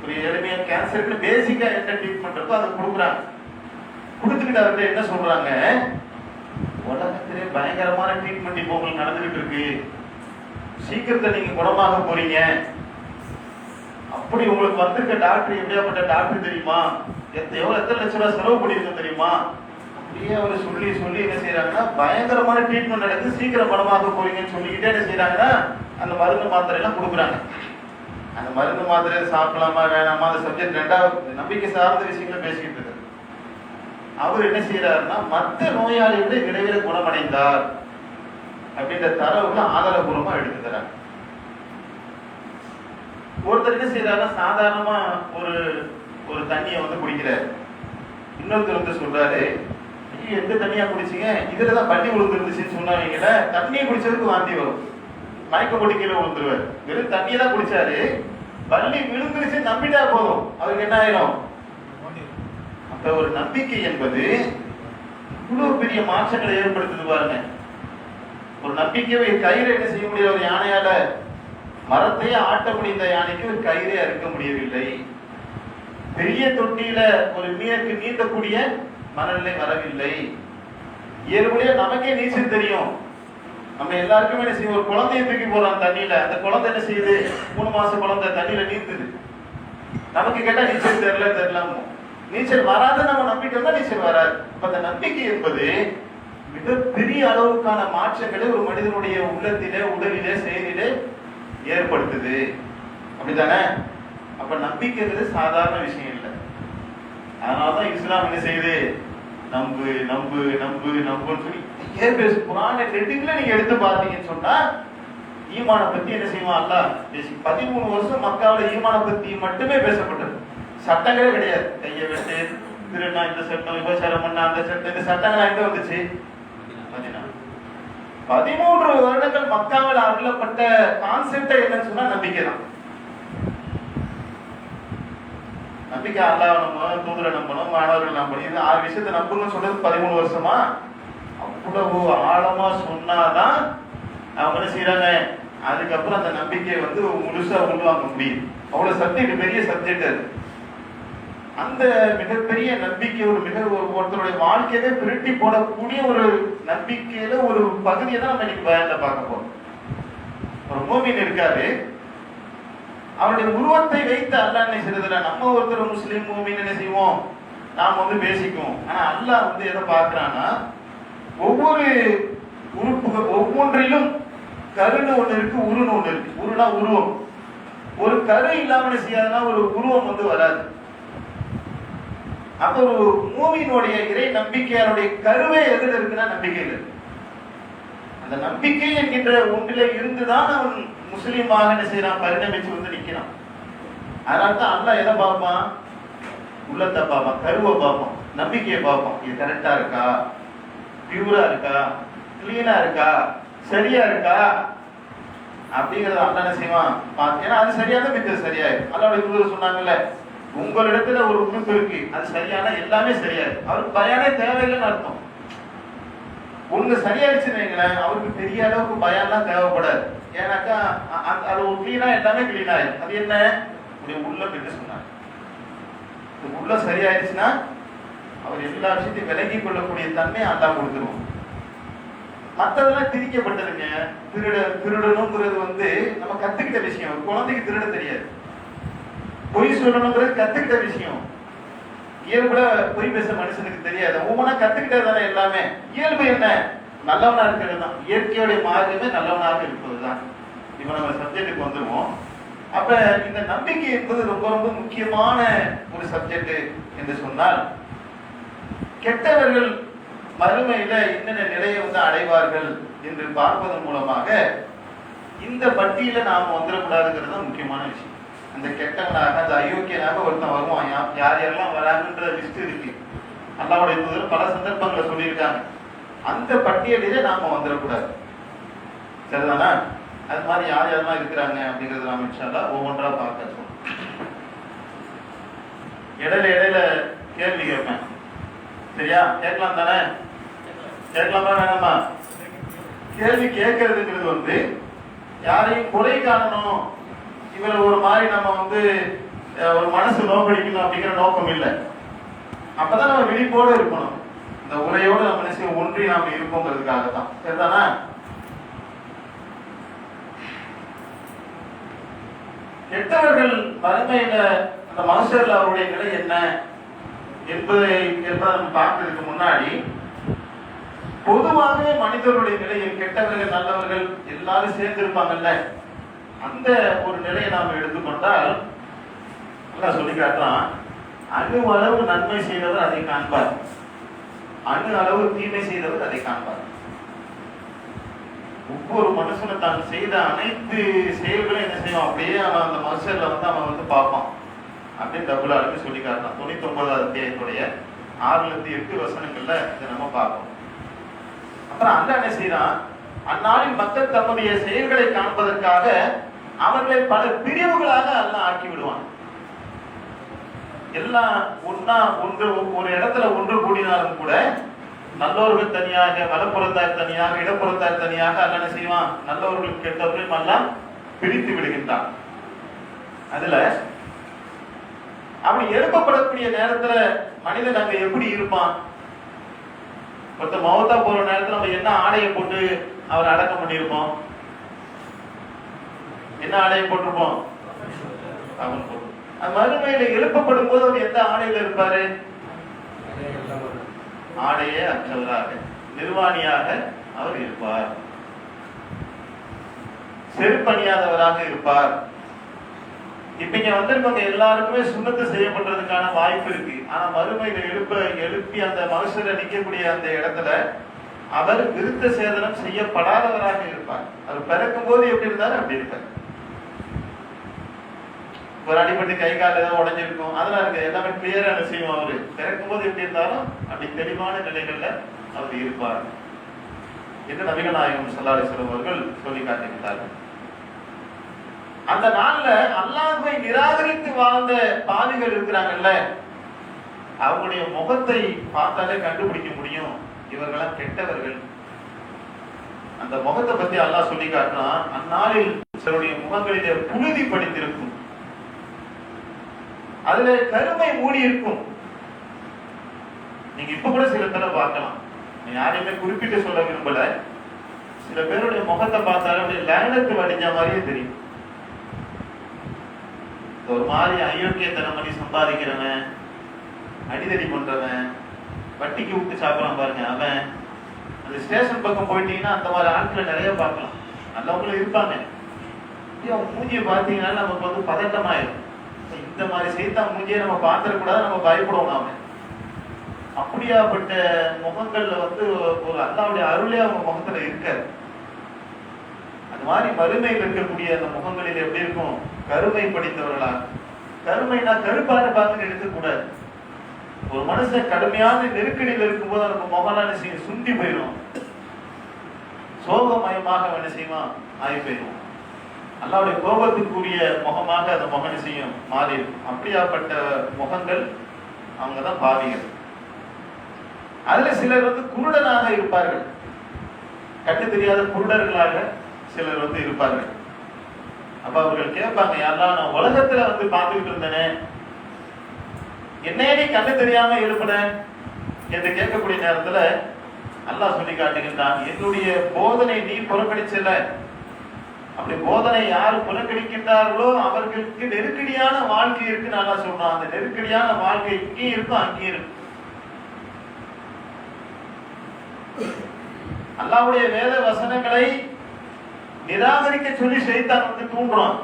ஒரு எளிமையா கேன்சருக்கு பேசிக்கா என்ன ட்ரீட்மெண்ட் இருக்கோ அதை கொடுக்குறாங்க. கொடுத்துக்கிட்டு அவர்கிட்ட என்ன சொல்றாங்க, உலகத்திலே பயங்கரமான ட்ரீட்மெண்ட் இப்போ உங்களுக்கு நடந்துகிட்டு இருக்கு, சீக்கிரத்தை நீங்க குணமாக போறீங்க, அப்படி உங்களுக்கு வந்திருக்க டாக்டர் எப்படியாப்பட்ட டாக்டர் தெரியுமா, எத்தனை லட்ச ரூபாய் செலவு பண்ணிருக்க தெரியுமா, அப்படியே அவர் சொல்லி சொல்லி என்ன செய்யறாங்கன்னா பயங்கரமான ட்ரீட்மெண்ட் நடக்குது, சீக்கிரம் குணமாக போறீங்கன்னு சொல்லிக்கிட்டே என்ன செய்யறாங்கன்னா அந்த மருந்து மாத்திரை எல்லாம் கொடுக்குறாங்க. அந்த மருந்து மாத்திரை சாப்பிடலாமா வேணாமா அந்த சப்ஜெக்ட் ரெண்டாவது நம்பிக்கை சார்ந்த விஷயங்களை பேசிக்கிட்டு இருக்கு. அவர் என்ன செய்யறாருன்னா மற்ற நோயாளிகளை விரைவில் குணமடைந்தார் அப்படின்ற தரவுகளை ஆதாரபூர்வமா எடுத்து தராங்க. ஒருத்தர் என்ன செய்யறாருன்னா சாதாரணமா ஒரு ஒரு தண்ணியை வந்து குடிக்கிறாரு. இன்னொருத்தர் வந்து சொல்றாரு, எந்த தண்ணியா குடிச்சீங்க, இதுலதான் பள்ளி விழுந்து இருந்துச்சுன்னு சொன்னாங்கல்ல, தண்ணியை குடிச்சதுக்கு வாந்தி வரும், மயக்க போட்டு கீழே விழுந்துருவாரு. வெறும் தண்ணியை தான் குடிச்சாரு, பள்ளி விழுந்துருச்சு நம்பிட்டா போதும், அவருக்கு என்ன ஆயிரும். அப்ப ஒரு நம்பிக்கை என்பது இவ்வளவு பெரிய மாற்றங்களை ஏற்படுத்துது பாருங்க. ஒரு நம்பிக்கை கயிறை என்ன செய்ய முடியல, ஒரு யானையால மரத்தையே ஆட்ட முடிந்த யானைக்கு ஒரு கயிறை அறுக்க முடியவில்லை. பெரிய தொட்டியில ஒரு மீனுக்கு நீந்தக்கூடிய மனநிலை வரவில்லை. இயல்புடைய நமக்கே நீச்சல் தெரியும், நம்ம எல்லாருக்குமே என்ன செய்யும், ஒரு குழந்தைய தூக்கி போறோம் தண்ணியில, அந்த குழந்தை என்ன செய்யுது, 3 மாச குழந்தை தண்ணியில நீந்துது. நமக்கு கேட்டா நீச்சல் தெரியலாமோ, நீச்சல் வராது நம்ம நம்பிட்டோம்னா நீச்சல் வராது. அப்ப அந்த நம்பிக்கை என்பது மிகப்பெரிய அளவுக்கான மாற்றங்களை ஒரு மனிதனுடைய உள்ளத்திலே உடலிலே செயலிலே ஏற்படுத்துது. அப்படித்தானே? அப்ப நம்பிக்கைங்கிறது சாதாரண விஷயம் இல்லை. அதனாலதான் இஸ்லாம் என்ன செய்யுது, நம்பு நம்பு நம்பு நம்புன்னு சொல்லி புராண ரெண்டுல நீங்க எடுத்து பார்த்தீங்கன்னு சொன்னா ஈமான பத்தி என்ன செய்வான் அல்லாஹ் பேசி 13 வருஷம் மக்காவுல ஈமான பத்தி மட்டுமே பேசப்பட்டது. சட்டங்களே கிடையாது. கையை வெட்டு, திருநா இந்த சட்டம், விபச்சாரம் பண்ண அந்த சட்டம், இந்த சட்டங்கள் எங்க வந்துச்சு? 13 வருடங்கள் மக்காவில் அருளப்பட்ட கான்செப்ட் என்னன்னு சொன்னா நம்பிக்கை தான். நம்பிக்கை அல்லாஹ் நம்பணும், தூதரை நம்பணும், மாணவர்கள் நம்பணும், இது 6 விஷயத்தை நம்பணும்னு சொல்றது 13 வருஷமா. அவ்வளவு ஆழமா சொன்னாதான் அவங்க என்ன செய்யறாங்க, அதுக்கப்புறம் அந்த நம்பிக்கையை வந்து முழுசா உள்வாங்க முடியும். அவ்வளவு சப்ஜெக்ட், பெரிய சப்ஜெக்ட் அது. அந்த மிகப்பெரிய நம்பிக்கை ஒருத்தருடைய வாழ்க்கையவே பிரட்டி போடக்கூடிய ஒரு நம்பிக்கையில ஒரு பகுதியை தான் நம்ம இன்னைக்கு பயன்ல பார்க்க போறோம். ஒரு மூமின் இருக்காரு, அவருடைய உருவத்தை வைத்து அல்லாஹ் என்ன செய்யறதுல, நம்ம ஒருத்தர் முஸ்லீம் மூமின் என்ன செய்வோம், நாம் வந்து பேசிக்குவோம். ஆனா அல்லாஹ் வந்து எதை பார்க்கிறான்னா, ஒவ்வொரு உறுப்புகள் ஒவ்வொன்றிலும் கருன்னு ஒண்ணு இருக்கு, உருன்னு ஒண்ணு இருக்கு. உருனா உருவம். ஒரு கரு இல்லாம செய்யாதுன்னா ஒரு உருவம் வந்து வராது. அப்ப ஒரு மூவியினுடைய இறை நம்பிக்கையாருடைய கருவே எதில் இருக்குன்னா நம்பிக்கையில். அந்த நம்பிக்கை என்கின்ற ஒன்றிலே இருந்துதான் அவன் முஸ்லீமாக என்ன செய்யறான், பரிணமிச்சு வந்து நிக்கிறான். அதனால்தான் அல்லாஹ் எதை பார்ப்பான், உள்ளத்தை பார்ப்பான், கருவை பார்ப்பான், நம்பிக்கையை பார்ப்பான். இது கரெக்டா இருக்கா, பியூரா இருக்கா, கிளீனா இருக்கா, சரியா இருக்கா அப்படிங்கறத அல்லாஹ் என்ன செய்வான். ஏன்னா அது சரியான மித்த சரியாயிரும். அல்லாஹ்வுடைய தூதர் சொன்னாங்கல்ல, உங்களிடத்துல ஒரு உறுப்பு இருக்கு, அது சரியான எல்லாமே சரியாது. அவருக்கு பயானே தேவையில்லைன்னு அர்த்தம். ஒண்ணு சரியாயிடுச்சுன்னு வைங்களேன், அவருக்கு பெரிய அளவுக்கு பயான்லாம் தேவைப்படாது. ஏன்னாக்கா அது ஒரு கிளீனா எல்லாமே கிளீன் ஆயிடும். அது என்ன, உள்ளம் என்று சொன்னாங்க. உள்ள சரியாயிடுச்சுன்னா அவர் எல்லா விஷயத்தையும் விலகி கொள்ளக்கூடிய தன்மையை அல்லாஹ் கொடுத்துருவோம். மற்றதெல்லாம் திரிக்கப்பட்டதுங்க. திருடணுங்கிறது வந்து நம்ம கத்துக்கிட்ட விஷயம். குழந்தைக்கு திருட தெரியாது. பொய் சொல்லணுங்கிறது கத்துக்கிட்ட விஷயம். இயல்புல பொய் பேச மனுஷனுக்கு தெரியாது. ஒவ்வொன்றா கத்துக்கிட்டது தானே எல்லாமே. இயல்பு என்ன, நல்லவனா இருக்கிறது தான். இயற்கையோடைய மார்க்கமே நல்லவனாக இருப்பதுதான். இப்ப நம்ம சப்ஜெக்டுக்கு வந்துருவோம். அப்ப இந்த நம்பிக்கை என்பது ரொம்ப ரொம்ப முக்கியமான ஒரு சப்ஜெக்ட் என்று சொன்னால், கெட்டவர்கள் மறுமையில என்னென்ன நிலையை வந்து அடைவார்கள் என்று பார்ப்பதன் மூலமாக இந்த பட்டியல நாம வந்துடக்கூடாதுங்கிறது தான் முக்கியமான விஷயம். அந்த கெட்டவனாக அந்த அயோக்கியனாக ஒருத்தன் வருவான், யார் யாரெல்லாம் வராங்கன்ற லிஸ்ட் இருக்கு. அல்லாஹ்வுடைய தூதர் பல சந்தர்ப்பங்களை சொல்லியிருக்காங்க. அந்த பட்டியலிலே நாம வந்துடக்கூடாது. சரிதானா? அது மாதிரி யார் யாரெல்லாம் இருக்கிறாங்க அப்படிங்கறது நாம இன்ஷா அல்லாஹ் ஒவ்வொன்றா பார்க்க. இடையில கேள்வி கேட்பேன். சரியா? கேட்கலாம் தானே? கேட்கலாமா வேணாமா? கேள்வி கேட்கறதுங்கிறது வந்து யாரையும் குறை காணணும், இவரை ஒரு மாதிரி நம்ம வந்து ஒரு மனசு நோக்கடிக்கணும் அப்படிங்கிற நோக்கம் இல்லை. அப்பதான் நம்ம விழிப்போடு இருக்கணும். இந்த உரையோடு நம்ம நிச்சயம் ஒன்றி நாம இருப்போங்கிறதுக்காக தான். சரிதானா? கெட்டவர்கள் மறுமையில அந்த மனுஷர்ல அவருடைய நிலை என்ன என்பதை நம்ம பார்க்கறதுக்கு முன்னாடி பொதுவாகவே மனிதர்களுடைய நிலையில் கெட்டவர்கள் நல்லவர்கள் எல்லாரும் சேர்ந்து இருப்பாங்கல்ல, அந்த ஒரு நிலையை நாம எடுத்துக்கொண்டால் நல்லா சொல்லி காட்டலாம். அணு அளவு நன்மை செய்தவர் அதை காண்பார், அணு அளவு தீமை செய்தவர் அதை காண்பார். ஒவ்வொரு மனுஷனும் தான் செய்த அனைத்து செயல்களும் என்ன செய்வான், அப்படியே அவன் அந்த மனுஷர்ல வந்து அவன் வந்து பார்ப்பான் அப்படின்னு ரப்புல் ஆலமீன் சொல்லி காட்டலாம். 99வது அத்தியாயத்துடைய 6-8 வசனங்கள்ல இதை நம்ம பார்ப்போம். அப்புறம் அல்லாஹ் என்ன செய்யறான், அந்நாளில் மக்கள் தம்முடைய செயல்களை காண்பதற்காக அவர்களை பல பிரிவுகளாக அல்லாஹ் ஆக்கி விடுவான். எல்லாம் ஒரு இடத்துல ஒன்று கூடினாலும் கூட நல்லவர்கள் தனியாக, வலப்புறத்தார் தனியாக, இடப்புறத்தார் தனியாக அல்லாஹ் என்ன செய்வான், நல்லவர்கள் கெட்டவர்களையும் எல்லாம் பிரித்து விடுகின்றான். அதுல அப்படி எழுப்பப்படக்கூடிய நேரத்துல மனிதன் அங்க எப்படி இருப்பான்? ஒருத்தர் மௌத்தா போற நேரத்துல நம்ம என்ன ஆடையை போட்டு அவர் அடக்கம் பண்ணிருப்போம்? என்ன ஆடையை போட்டிருப்போம்? அவன் போட்டு. மறுமையில எழுப்பப்படும் போது அவர் எந்த ஆடையில இருப்பாரு? ஆடையே அற்றவராக, நிர்வாணியாக அவர் இருப்பார், செருப்பணியாதவராக இருப்பார். இப்ப இங்க வந்திருக்கவங்க எல்லாருக்குமே சுண்ணத்து செய்யப்படுறதுக்கான வாய்ப்பு இருக்கு. ஆனா மறுமையில எழுப்பி அந்த மனுஷரை நிக்கக்கூடிய அந்த இடத்துல அவர் விருத்த சேதனம் செய்யப்படாதவராக இருப்பார். அவர் பிறக்கும் போது எப்படி இருந்தாலும் அப்படி இருப்பார். ஒரு அடிபட்டு கை கால் ஏதாவது உடஞ்சிருக்கும், அதெல்லாம் இருக்கு, எல்லாமே கிளியரா செய்வோம். அவரு பிறக்கும் போது எப்படி இருந்தாலும் அப்படி தெளிவான நிலைகள்ல அவர் இருப்பார் என்று நபிகள் நாயகம் ஸல்லல்லாஹு அலைஹி வஸல்லம் அவர்கள் சொல்லி காட்டியிருந்தார்கள். அந்த நாள்ல அல்லாஹ்வை நிராகரித்து வாழ்ந்த பாவிகள் இருக்கிறாங்கல்ல, அவங்களுடைய முகத்தை பார்த்தாலே கண்டுபிடிக்க முடியும் இவர்களெல்லாம் கெட்டவர்கள். அந்த முகத்தை பத்தி அல்லாஹ் சொல்லி காட்டுறான். அந்நாளில் சிலருடைய முகங்களிலே புழுதி படித்திருக்கும், அதுல கருமை மூடி இருக்கும். நீங்க இப்ப கூட சில பேரை பார்க்கலாம், யாரையுமே குறிப்பிட்டு சொல்ல விரும்பல, சில பேருடைய முகத்தை பார்த்தாலும் அப்படியே லேனத்து வடிஞ்ச மாதிரியே தெரியும். ஒரு மாதிரி அயோக்கியத்தனம் பண்ணி சம்பாதிக்கிறவன், அடிதடி பண்றவன், வட்டிக்கு விட்டு சாப்பிடறான் பாருங்க, அவன் அந்த ஸ்டேஷன் பக்கம் போயிட்டீங்கன்னா அந்த மாதிரி ஆட்களை நிறைய பார்க்கலாம். நல்லவங்களும் இருப்பாங்க. அவன் மூஞ்சியை பார்த்தீங்கன்னா நமக்கு வந்து பதட்டமாயிடும். இந்த மாதிரி செய்தா மூஞ்சியை நம்ம பார்த்துடக்கூடாது, நம்ம பயப்படுவோம். நாம அப்படியாப்பட்ட முகங்கள்ல வந்து ஒரு அல்லாஹ்வுடைய அருளே அவங்க முகத்துல இருக்காது. அது மாதிரி மறுமையில் இருக்கக்கூடிய அந்த முகங்களில் எப்படி இருக்கும்? கருமை படித்தவர்களா. கருமைனா கருப்பான பார்த்து எடுக்கக்கூடாது. ஒரு மனுஷன் கடுமையான நெருக்கடியில் இருக்கும்போது அந்த முகம்லாம் செய்யும், சுண்டி போயிடும், சோகமயமாக என்ன செய்வான், ஆகி போயிடும். அல்லாஹ்வுடைய கோபத்துக்குரிய முகமாக அந்த முகம் செய்யும் மாறி இருக்கும். அப்படியாப்பட்ட முகங்கள் அவங்கதான் பாவிகள். அதுல சிலர் வந்து குருடனாக இருப்பார்கள், கட்டு தெரியாத குருடர்களாக சிலர் வந்து இருப்பார்கள். அப்ப அவர்கள் கேட்பாங்க, யாரெல்லாம் நான் உலகத்துல வந்து பார்த்துக்கிட்டு இருந்தேனே, என்னையே நீ கண்ணு தெரியாம எழுப்புன என்று கேட்கக்கூடிய நேரத்துல அல்லாஹ் சொல்லி காட்டுகின்றான், என்னுடைய போதனை நீ புறக்கணிச்சல. அப்படி போதனை யாரு புறக்கணிக்கின்றார்களோ அவர்களுக்கு நெருக்கடியான வாழ்க்கை இருக்குன்னு அல்லாஹ் சொல்றான். அந்த நெருக்கடியான வாழ்க்கை இங்கேயும் இருக்கும், அங்கேயும் இருக்கும். அல்லாஹ்வுடைய வேத வசனங்களை நிராகரிக்க சொல்லி ஷைத்தான் வந்து தூண்டுறான்.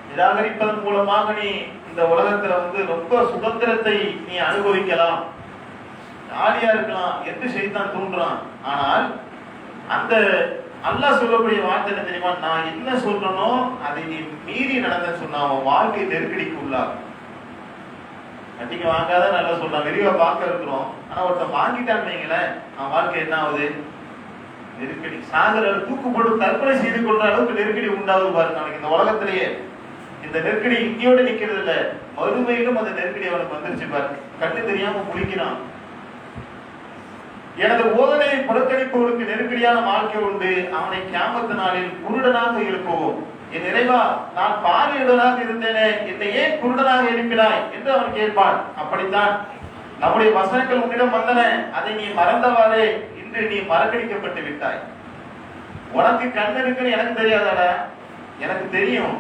நிராகரிப்பதன் மூலமாக நீ இந்த உலகத்துல வந்து ரொம்ப சுதந்திரத்தை நீ அனுபவிக்கலாம், ஜாலியா இருக்கலாம் என்று ஷைத்தான் தூண்டுறான். ஆனால் அந்த அல்லாஹ் சொல்லக்கூடிய வார்த்தை என்ன தெரியுமா? நான் என்ன சொல்றேனோ அதை நீ மீறி நடந்தன்னு சொன்னா அவன் வாழ்க்கை நெருக்கடிக்கு உள்ளாகும். கட்டிக்கு வாங்காத நல்லா சொல்றான், விரிவா பார்க்க இருக்கிறோம். ஆனா ஒருத்தன் வாங்கிட்டான்னு வைங்களேன், அவன் வாழ்க்கை என்ன ஆகுது? நெருக்கடி. சாகர தூக்கு போட்டு தற்கொலை செய்து கொள்ற அளவுக்கு நெருக்கடி உண்டாகுது பாருங்க. நாளைக்கு இந்த உலகத்திலேயே இந்த நெருக்கடி இங்கேயோட நிக்கிறது இல்ல, மறுமையிலும் அந்த நெருக்கடி அவனுக்கு வந்துருச்சு பாருங்க. கண்ணு தெரியாம முழிக்கிறான். எனது போதனையை புறக்கணிப்பவருக்கு நெருக்கடியான வாழ்க்கை உண்டு, அவனை கியாமத்து நாளில் குருடனாக எழுப்புவோம். என் இறைவா, நான் பார்வையுடனாக இருந்தேனே, என்னை ஏன் குருடனாக எழுப்பினாய் என்று அவன் கேட்பான். அப்படித்தான் நம்முடைய வசனங்கள் உன்னிடம் வந்தன, அதை நீ மறந்தவாறே இன்று நீ மறக்கடிக்கப்பட்டு விட்டாய். உனக்கு கண் இருக்குன்னு எனக்கு தெரியாதாடா? எனக்கு தெரியும்.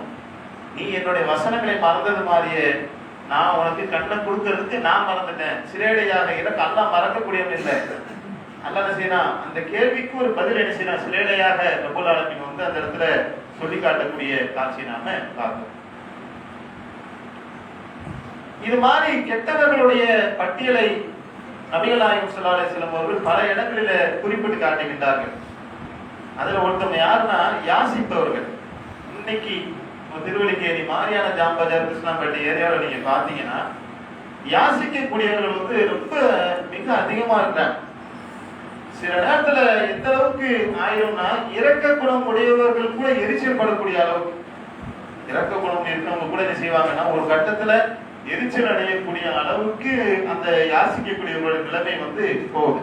நீ என்னுடைய வசனங்களை மறந்தது மாதிரியே நான் உனக்கு கண்ணை கொடுக்கறதுக்கு நான் மறந்துட்டேன். சிலேடையாக எனக்கு அல்லாஹ் மறக்கக்கூடியவன் இல்லை. அல்லாஹ் என்ன செய்யணும்? அந்த கேள்விக்கு ஒரு பதில் என்ன செய்யணும்? சிலேடையாக ரப்பல் ஆலமீன் வந்து அந்த இடத்துல சொல்லி காட்டக்கூடிய காட்சி நாம பார்க்கிறோம். இது மாதிரி கெட்டவர்களுடைய பட்டியலை நபிகள் நாயகம் ஸல்லல்லாஹு அலைஹி வஸல்லம் அவர்கள் பல இடங்களில குறிப்பிட்டு காட்டுகின்றார்கள். அதுல ஒருத்தவங்க யாருன்னா யாசிப்பவர்கள். இன்னைக்கு திருவள்ளிக்கேணி மாரியான ஜாம்பஜார் கிருஷ்ணாம்பேட்டை ஏரியாவில் நீங்க பாத்தீங்கன்னா யாசிக்கக்கூடியவர்கள் வந்து ரொம்ப மிக அதிகமா இருக்கிறாங்க. சில நேரத்துல எந்த அளவுக்கு ஆயிரும்னா இரக்க குணம் உடையவர்கள் கூட எரிச்சல் படக்கூடிய அளவுக்கு, இரக்க குணம் இருக்கவங்க கூட என்ன செய்வாங்கன்னா ஒரு கட்டத்துல எரிச்சல் அடையக்கூடிய அளவுக்கு அந்த யாசிக்கக்கூடியவர்களுடைய நிலைமை வந்து போகுது.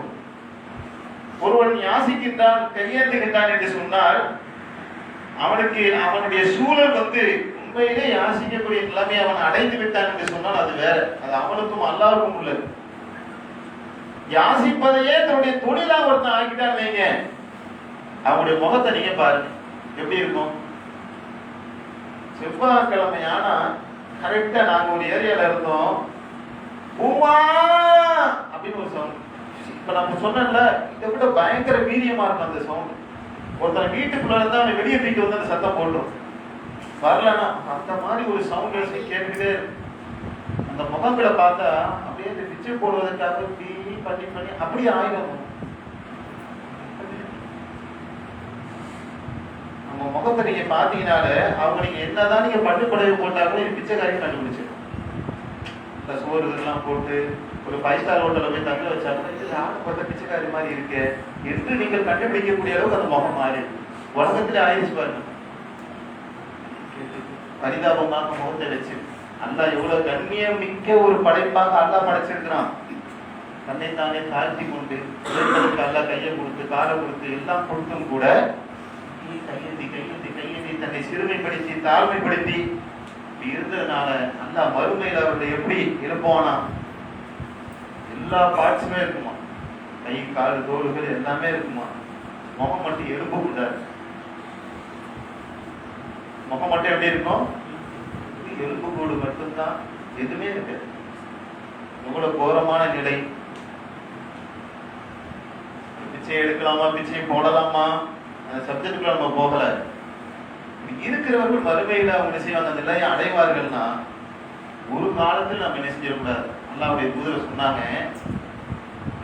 ஒருவன் யாசிக்கின்றான், கையேந்துகின்றான் என்று சொன்னால் அவனுக்கு அவனுடைய சூழல் வந்து உண்மையிலே யாசிக்கக்கூடிய நிலைமை அவன் அடைந்து விட்டான் என்று சொன்னால் அது வேற. அது அவனுக்கும் அல்லாஹ்வுக்கும் உள்ளது. யாசிப்பதையே தன்னுடைய தொழிலா ஒருத்தன் ஆக்கிட்டான் வைங்க, அவனுடைய முகத்தை நீங்க பாருங்க எப்படி இருக்கும். செவ்வாய்க்கிழமை ஆனா கரெக்டா நாங்க ஒரு ஏரியால இருந்தோம், பூமா அப்படின்னு ஒரு சவுண்ட். இப்ப நம்ம சொன்னல இதை விட பயங்கர வீரியமா இருக்கும் அந்த சவுண்ட். ஒருத்தன் வீட்டுக்குள்ள இருந்தா அவனை வெளியே தூக்கிட்டு வந்து அந்த சத்தம் போட்டுரும். வரலன்னா அந்த மாதிரி ஒரு சவுண்ட் கேட்டுக்கிட்டே அந்த முகங்களை பார்த்தா அப்படியே இந்த பிச்சை போடுவதற்காக பண்ணி பண்ணி அப்படியே ஆயிடும். நம்ம முகத்தை நீங்க பாத்தீங்கன்னாலே அவங்க நீங்க என்னதான் நீங்க பட்டுப்படவை போட்டாலும் இது பிச்சைக்காரையும் கண்டுபிடிச்சிடும். இந்த சோறு இதெல்லாம் போட்டு ஒரு 5 ஸ்டார் ஹோட்டல்ல போய் தங்க வச்சாங்கன்னா இது ஆகப்பட்ட பிச்சைக்காரி மாதிரி இருக்கு என்று நீங்கள் கண்டுபிடிக்கக்கூடிய அளவுக்கு அந்த முகம் மாறி உலகத்துல ஆயிடுச்சு பாருங்க. பரிதாபமாக முகத்தை வச்சு அல்லாஹ் எவ்வளவு கண்ணியம் மிக்க ஒரு படைப்பாக அல்லாஹ் படைச்சிருக்கிறான். தன்னைத்தானே தாழ்த்தி கொண்டு அல்லாஹ் கையை கொடுத்து காலை கொடுத்து எல்லாம் கொடுத்தும் கூட கையெழுதி கையெழுதி கையெழுதி தன்னை சிறுமைப்படுத்தி தாழ்மைப்படுத்தி இருந்ததுனால அல்லாஹ் மறுமையில் அவர்களை எப்படி இருப்பானா? எல்லா பார்ட்ஸுமே இருக்குமா, கை கால் தோள்கள் எல்லாமே இருக்குமா, முகம் மட்டும் எலும்பு கொண்டாரு. முகம் மட்டும் எப்படி இருக்கும்? எலும்பு கூடு மட்டும்தான், எதுவுமே இருக்கு. எவ்வளவு கோரமான நிலை. பிச்சை எடுக்கலாமா, பிச்சை போடலாமா, அந்த சப்ஜெக்டுக்குள்ள நம்ம போகல. இருக்கிறவர்கள் மறுமையில அவங்க என்ன செய்வாங்க, அந்த நிலையை அடைவார்கள்னா ஒரு காலத்தில் நம்ம என்ன செஞ்சிடக்கூடாது. அல்லாஹ்வுடைய தூதர் சொன்னாங்க,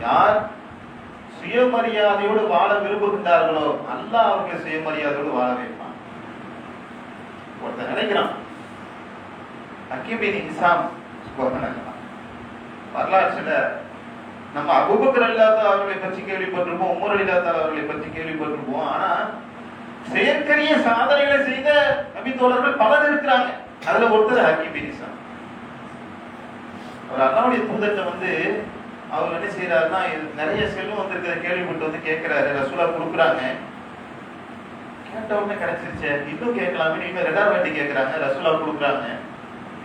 யார் சுயமரியாதையோடு வாழ விரும்புகின்றார்களோ அல்லாஹ் அவர்களை சுயமரியாதையோடு வாழ வைப்பான். ஒருத்தர் நினைக்கிறான் ஹக்கீம் பின் ஹிசாம் வரலாற்றுல நம்ம அபூபக்கர் ரலியல்லாஹு அவர்களை பற்றி கேள்விப்பட்டிருப்போம், உமர் ரலியல்லாஹு அவர்களை பற்றி கேள்விப்பட்டிருப்போம். ஆனா செயற்கரிய சாதனைகளை செய்த நபி தோழர்கள் பலர் இருக்கிறாங்க. அதுல ஒருத்தர் ஹக்கீம் பின் ஹிசாம். அவர் அல்லாஹ்வுடைய தூதர்கிட்ட வந்து அவர் என்ன செய்யறாருன்னா நிறைய செல்வம் வந்திருக்கிற கேள்விப்பட்டு வந்து கேட்கிறாரு. ரசூலா கொடுக்குறாங்க. கேட்ட உடனே கிடைச்சிருச்சு, இன்னும் கேட்கலாமே, இன்னும் 2வது வாட்டி கேட்கிறாங்க. ரசூலா கொடுக்குறாங்க.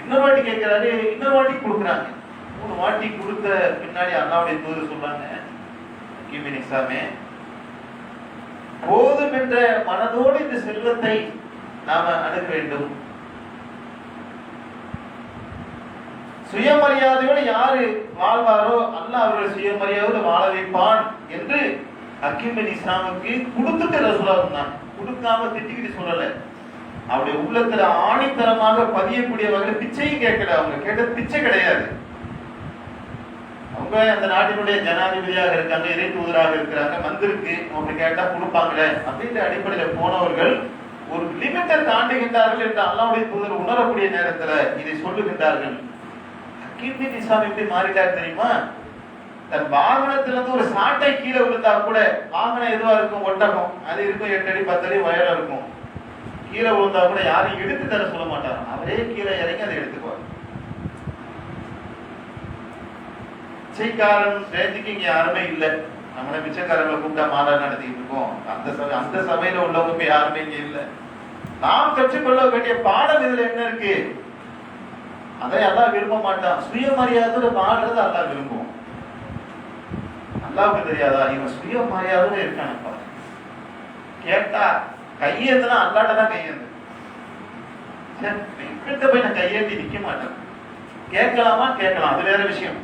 இன்னொரு வாட்டி கேட்கிறாரு, இன்னொரு வாட்டி கொடுக்குறாங்க. 3 வாட்டி கொடுத்த பின்னாடி அல்லாஹ்வுடைய தூதர் சொல்றாங்க, ஹக்கீம் பின் ஹிசாமே, போதும் என்ற மனதோடு இந்த செல்வத்தை நாம அணுக வேண்டும். சுயமரியாதையோடு யாரு வாழ்வாரோ அல்லாஹ் அவர்களை சுயமரியாதையோடு வாழ வைப்பான் என்று ஹக்கீம் பின் ஹிசாமுக்கு கொடுத்துட்டு ரசூலா சொன்னாங்க. கொடுக்காம திட்டிக்கிட்டு சொல்லல, அவருடைய உள்ளத்துல ஆணித்தரமாக பதியக்கூடிய வகையில் பிச்சையும் கேட்கல. அவங்க கேட்டது பிச்சை கிடையாது. அவங்க அவங்க அந்த நாட்டினுடைய ஜனாதிபதியாக இருக்காங்க, இறை தூதராக இருக்கிறாங்க, வந்திருக்கு அவங்க கேட்டா கொடுப்பாங்களே அப்படின்ற அடிப்படையில் போனவர்கள் ஒரு லிமிட்டை தாண்டுகின்றார்கள் என்று அல்லாஹ்வுடைய தூதர் உணரக்கூடிய நேரத்துல இதை சொல்லுகின்றார்கள். ஹக்கீம் பின் ஹிசாம் எப்படி மாறிட்டார் தெரியுமா? தன் வாகனத்துல இருந்து ஒரு சாட்டை கீழே விழுந்தா கூட, வாகனம் எதுவா இருக்கும், ஒட்டகம் அது இருக்கும், 8 அடி 10 அடி உயரம் இருக்கும், கீழே விழுந்தா கூட யாரும் எடுத்து தர சொல்ல மாட்டாங்க, அவரே கீழே இறங்கி அதை எடுத்துக்குவார். பிச்சைக்காரன் ரேஞ்சுக்கு இங்க யாருமே இல்லை. நம்மள பிச்சைக்காரங்களை கூப்பிட்டா மாநாடு நடத்திட்டு இருக்கோம். அந்த சபையில உள்ளவங்க யாருமே இங்க இல்லை. நாம் கற்றுக்கொள்ள வேண்டிய பாடம் இதுல என்ன இருக்கு? அதை அல்லாஹ் விரும்ப மாட்டான். சுயமரியாதை வாழ்றது அல்லாஹ் விரும்புவோம். அல்லாஹ்வுக்கு தெரியாதா இவன் சுயமரியாதை இருக்கானப்பா? கேட்டா கையேந்துனா அல்லாட்ட தான் கையேந்து. இப்படித்த போய் நான் கையேந்தி நிக்க மாட்டேன். கேட்கலாமா? கேட்கலாம், அது வேற விஷயம்.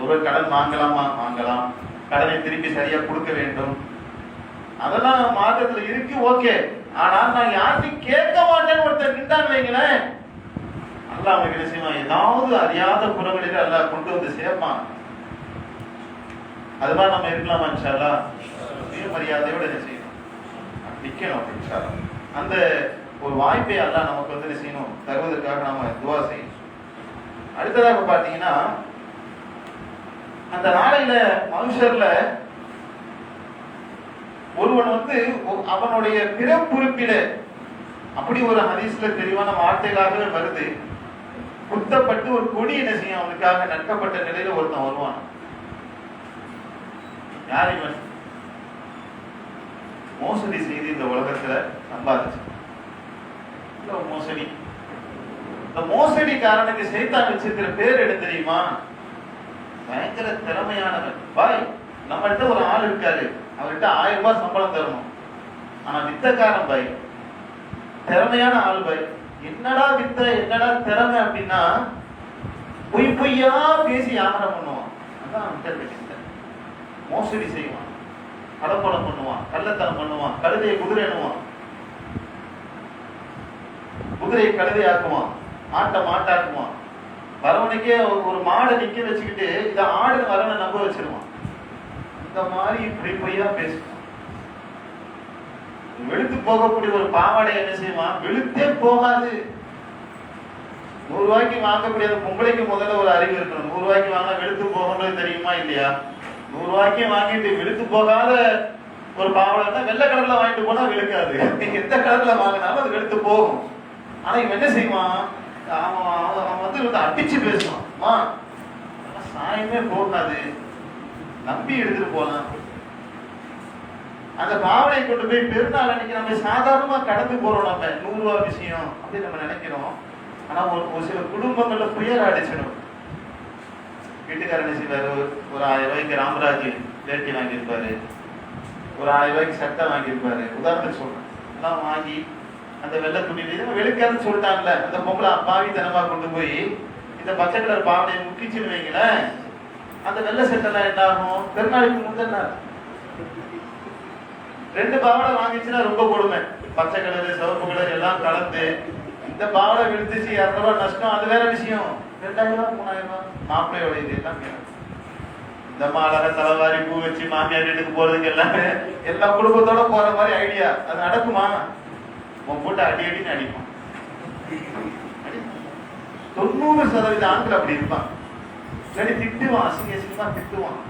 ஒரு கடன் வாங்கலாமா? வாங்கலாம். கடனை திருப்பி சரியா கொடுக்க வேண்டும், அதெல்லாம் மார்க்கத்துல இருக்கு, ஓகே. ஆனா நான் யாருக்கும் கேட்க மாட்டேன்னு ஒருத்தர் நின்றான்னு வைங்களேன், அல்லாஹ் அவனுக்கு என்ன செய்வான்? ஏதாவது அறியாத புறங்களில் அல்லாஹ் கொண்டு வந்து சேர்ப்பான். அது மாதிரி நம்ம இருக்கலாமா? இன்ஷா அல்லாஹ் சுயமரியாதையோட என்ன செய்யணும்? நிக்கணும். இன்ஷா அல்லாஹ் அந்த ஒரு வாய்ப்பை அல்லாஹ் நமக்கு வந்து என்ன செய்யணும்? தருவதற்காக நாம துவா செய்யணும். அடுத்ததாக பாத்தீங்கன்னா, அந்த நாளையில மனுஷர்ல ஒருவன் வந்து அவனுடைய பிறப்புறுப்பில, அப்படி ஒரு ஹதீஸ்ல தெளிவான வார்த்தைகளாகவே வருது, குத்தப்பட்டு ஒரு கொடி என்ன செய்யும் அவனுக்காக நட்டப்பட்ட நிலையில ஒருத்தன் வருவான். யார் இவன்? மோசடி செய்து இந்த உலகத்துல சம்பாதிச்சு மோசடி. இந்த மோசடிக்காரனுக்கு சைத்தான் வச்சிருக்கிற பேர் என்ன தெரியுமா? பயங்கர திறமையானவன். பாய், நம்மகிட்ட ஒரு ஆள் இருக்காரு, அவர்கிட்ட 1000 ரூபாய் சம்பளம் தரணும், ஆனா வித்தக்காரன் பாய், திறமையான ஆள் பாய். என்னடா வித்த, என்னடா திறமை அப்படின்னா, பொய் பொய்யா பேசி வியாபாரம் பண்ணுவான். அதான் வித்த. மோசடி செய்வான், கடப்படம் பண்ணுவான், கள்ளத்தனம் பண்ணுவான், கழுதையை குதிரை எண்ணுவான், குதிரையை கழுதை ஆக்குவான், ஆட்டை மாட்டாக்குவான், வரவனுக்கே ஒரு மாடை நிக்க வச்சுக்கிட்டு இத ஆடுன்னு வரவனை நம்ப வச்சிருவான். இந்த மாதிரி இப்படி பொய்யா பேசுவான். வெளுத்து போகக்கூடிய ஒரு பாவாடை என்ன செய்வான்? வெளுத்தே போகாது. 100 ரூபாய்க்கு வாங்கக்கூடிய அந்த பொம்பளைக்கு முதல்ல ஒரு அறிவு இருக்கணும். 100 ரூபாய்க்கு வாங்க வெளுத்து போகும்போது தெரியுமா இல்லையா? 100 ரூபாய்க்கு வாங்கிட்டு வெளுத்து போகாத ஒரு பாவாடை வெள்ளை கலர்ல வாங்கிட்டு போனா வெளுக்காது, எந்த கலர்ல வாங்கினாலும் அது வெளுத்து போகும். ஆனா இவன் என்ன செய்வான்? அவன் வந்து அடிச்சு பேசுவான், சாயமே போகாது, நம்பி எடுத்துட்டு போலாம். அந்த பாவனை கொண்டு போய் பெருநாள் அன்னைக்கு நம்ம சாதாரணமா கடந்து போறோம். நம்ம 100 ரூபாய் விஷயம் அப்படின்னு நம்ம நினைக்கிறோம். ஆனா ஒரு சில குடும்பங்கள்ல புயல் அடிச்சிடும். வீட்டுக்காரன் செய்வாரு, ஒரு 1000 ரூபாய்க்கு ராமராஜ் வேட்டி வாங்கியிருப்பாரு, ஒரு 1000 ரூபாய்க்கு சட்டை வாங்கியிருப்பாரு, உதாரணத்துக்கு சொல்றேன். எல்லாம் வாங்கி அந்த வெள்ளை துணி வெளுக்காதுன்னு சொல்லிட்டாங்கல்ல, அந்த பொம்பளை அப்பாவி தனமா கொண்டு போய் இந்த பச்சை கலர் பாவனையை முக்கிச்சுன்னு வைங்களேன், அந்த வெள்ளை சட்டெல்லாம் என்ன ஆகும்? பெருநாளுக்கு முந்தின 2 பாவனை வாங்கிச்சுன்னா ரொம்ப கொடுமை. பச்சை கலர் சிவப்பு கலர் எல்லாம் கலந்து இந்த பாவனை விழுந்துச்சு, 200 ரூபாய் நஷ்டம், அது வேற விஷயம். 2000 ரூபாய் 3000 ரூபாய் மாப்பிள்ளையோட இது எல்லாம் இந்த மாலக தலைவாரி பூ வச்சு மாமியார் வீட்டுக்கு போறதுக்கு எல்லாமே எல்லா குடும்பத்தோட போற மாதிரி ஐடியா. அது நடக்குமா? உன் போட்டு அடி அடின்னு அடிப்பான். 90% ஆண்கள் அப்படி இருப்பான். இல்லாட்டி திட்டுவான், அசிங்கமா திட்டுவான்.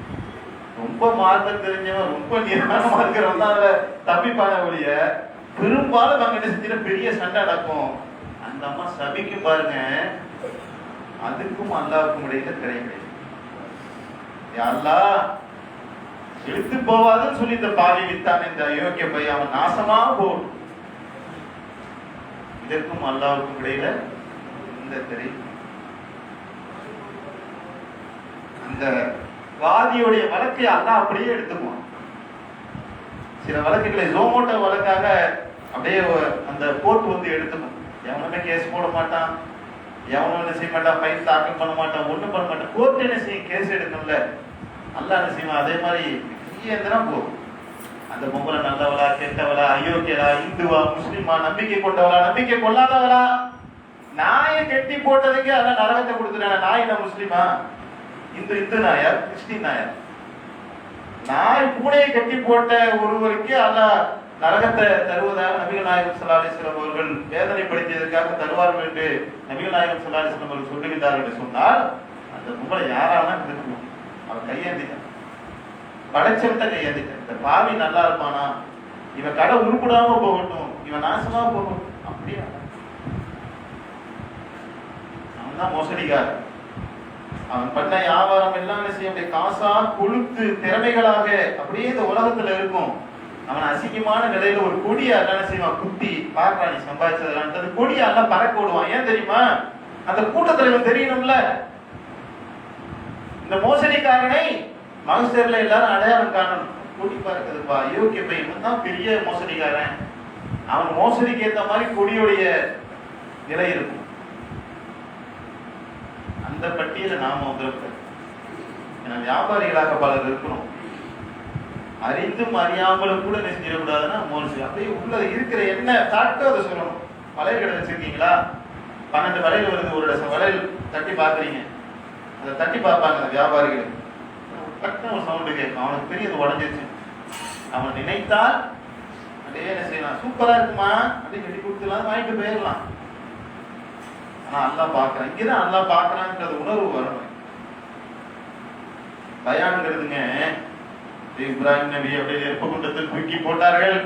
ரொம்ப மார்க்கம் தெரிஞ்சவன், ரொம்ப நிதானமா இருக்கிறவன் தான் அதுல தப்பிப்பான ஒழிய, பெரும்பாலும் அங்க என்ன செஞ்ச பெரிய சண்டை நடக்கும். அந்த அம்மா சபிக்கும் பாருங்க, அதுக்கும் அல்லாவுக்கும் இடையில திரை கிடையாது. அல்லாஹ் எடுத்து போவாதுன்னு சொல்லி இந்த பாவி வித்தான், இந்த அயோக்கிய பையன் அவன் நாசமா போடும். இதற்கும் அல்லாவுக்கும் இடையில இந்த திரை. அந்த வாதியுடைய வழக்கை அல்லாஹ் அப்படியே எடுத்துக்குவான். சில வழக்குகளை ஜோமோட்டோ வழக்காக அப்படியே அந்த கோர்ட் வந்து எடுத்துக்கும். எவனுமே கேஸ் போட மாட்டான், எவனும் என்ன செய்ய மாட்டான், ஃபைன் தாக்கல் பண்ண மாட்டான், ஒண்ணும் பண்ண மாட்டான். கோர்ட் என்ன செய்யும்? கேஸ் எடுக்கணும்ல. அல்லாஹ் என்ன செய்வான்? அதே மாதிரி போகும். அந்த பொம்பளை நல்லவளா, கெட்டவளா, அயோக்கியலா, இந்துவா, முஸ்லிமா, நம்பிக்கை கொண்டவளா, நம்பிக்கை கொள்ளாதவளா, நாயை கெட்டி போட்டதுக்கு அதான் நரகத்தை கொடுத்துட்டாங்க. நாய் என்ன முஸ்லிமா? இந்து நாயார், கிறிஸ்டின் நாயார். நாய் பூனையை கட்டி போட்ட ஒருவருக்கு அல்லாஹ் நரகத்தை தருவதாக நபிகள் நாயகம் ஸல்லல்லாஹு அலைஹி வஸல்லம் அவர்கள் வேதனைப்படுத்தியதற்காக தருவார்கள் என்று நபிகள் நாயகம் ஸல்லல்லாஹு அலைஹி வஸல்லம் அவர்கள் சொல்லுகிறார்கள் என்று சொன்னால், அந்த பொம்பளை யாராலும் இருக்கணும். அவன் கையேந்திட்டான், படைச்சவத்தை கையேந்திட்டான். இந்த பாவி நல்லா இருப்பானா, இவன் கடை உருப்படாம போகட்டும், இவன் நாசமா போகட்டும், அப்படியா? அவன் தான் மோசடிக்காரன். அவன் பண்ண வியாபாரம் எல்லாம் செய்ய முடிய காசா கொழுத்து திறமைகளாக அப்படியே இந்த உலகத்துல இருக்கும். அவன் அசிங்கமான நிலையில ஒரு கொடியை என்ன செய்வான், குத்தி பார்க்கறான் நீ சம்பாதிச்சதெல்லாம், அந்த கொடியை எல்லாம் பறக்க விடுவான். ஏன் தெரியுமா? அந்த கூட்டத்துல இவன் தெரியணும்ல. இந்த மோசடிக்காரனை மகசேர்ல எல்லாரும் அடையாளம் காணணும். கொடி பறக்குதுப்பா, யோகிய பையன் தான் பெரிய மோசடிக்காரன். அவன் மோசடிக்கு ஏற்ற மாதிரி கொடியுடைய நிலை இருக்கும். அந்த பட்டியல நாம வந்திருக்க வியாபாரிகளாக பலர் இருக்கிறோம். அறிந்தும் அறியாமலும் கூட செஞ்சிடக்கூடாதுன்னா மோசடி. அப்படியே உள்ள இருக்கிற என்ன தாட்டோ அதை சொல்லணும். வளையல் கடை வச்சிருக்கீங்களா, 12 வளையல் வருது, ஒரு டசன் வளையல் தட்டி பாக்குறீங்க, அதை தட்டி பார்ப்பாங்க அந்த வியாபாரிகள். டக்குன்னு ஒரு சவுண்டு கேட்கும், அவனுக்கு பெரியது உடஞ்சிருச்சு. அவன் நினைத்தால் அப்படியே என்ன செய்யலாம், சூப்பரா இருக்குமா அப்படின்னு கட்டி கொடுத்துலாம், வாங்கிட்டு போயிடலாம். ஆனா அல்லாஹ் பார்க்கறான். இங்கதான் அல்லாஹ் பார்க்கறான்ன்றது உணர்வு வரணும். பயான்ங்கிறதுங்க, இப்ராஹிம் நபி அப்படியே நெருப்பு குண்டத்தில் தூக்கி போட்டார்கள்.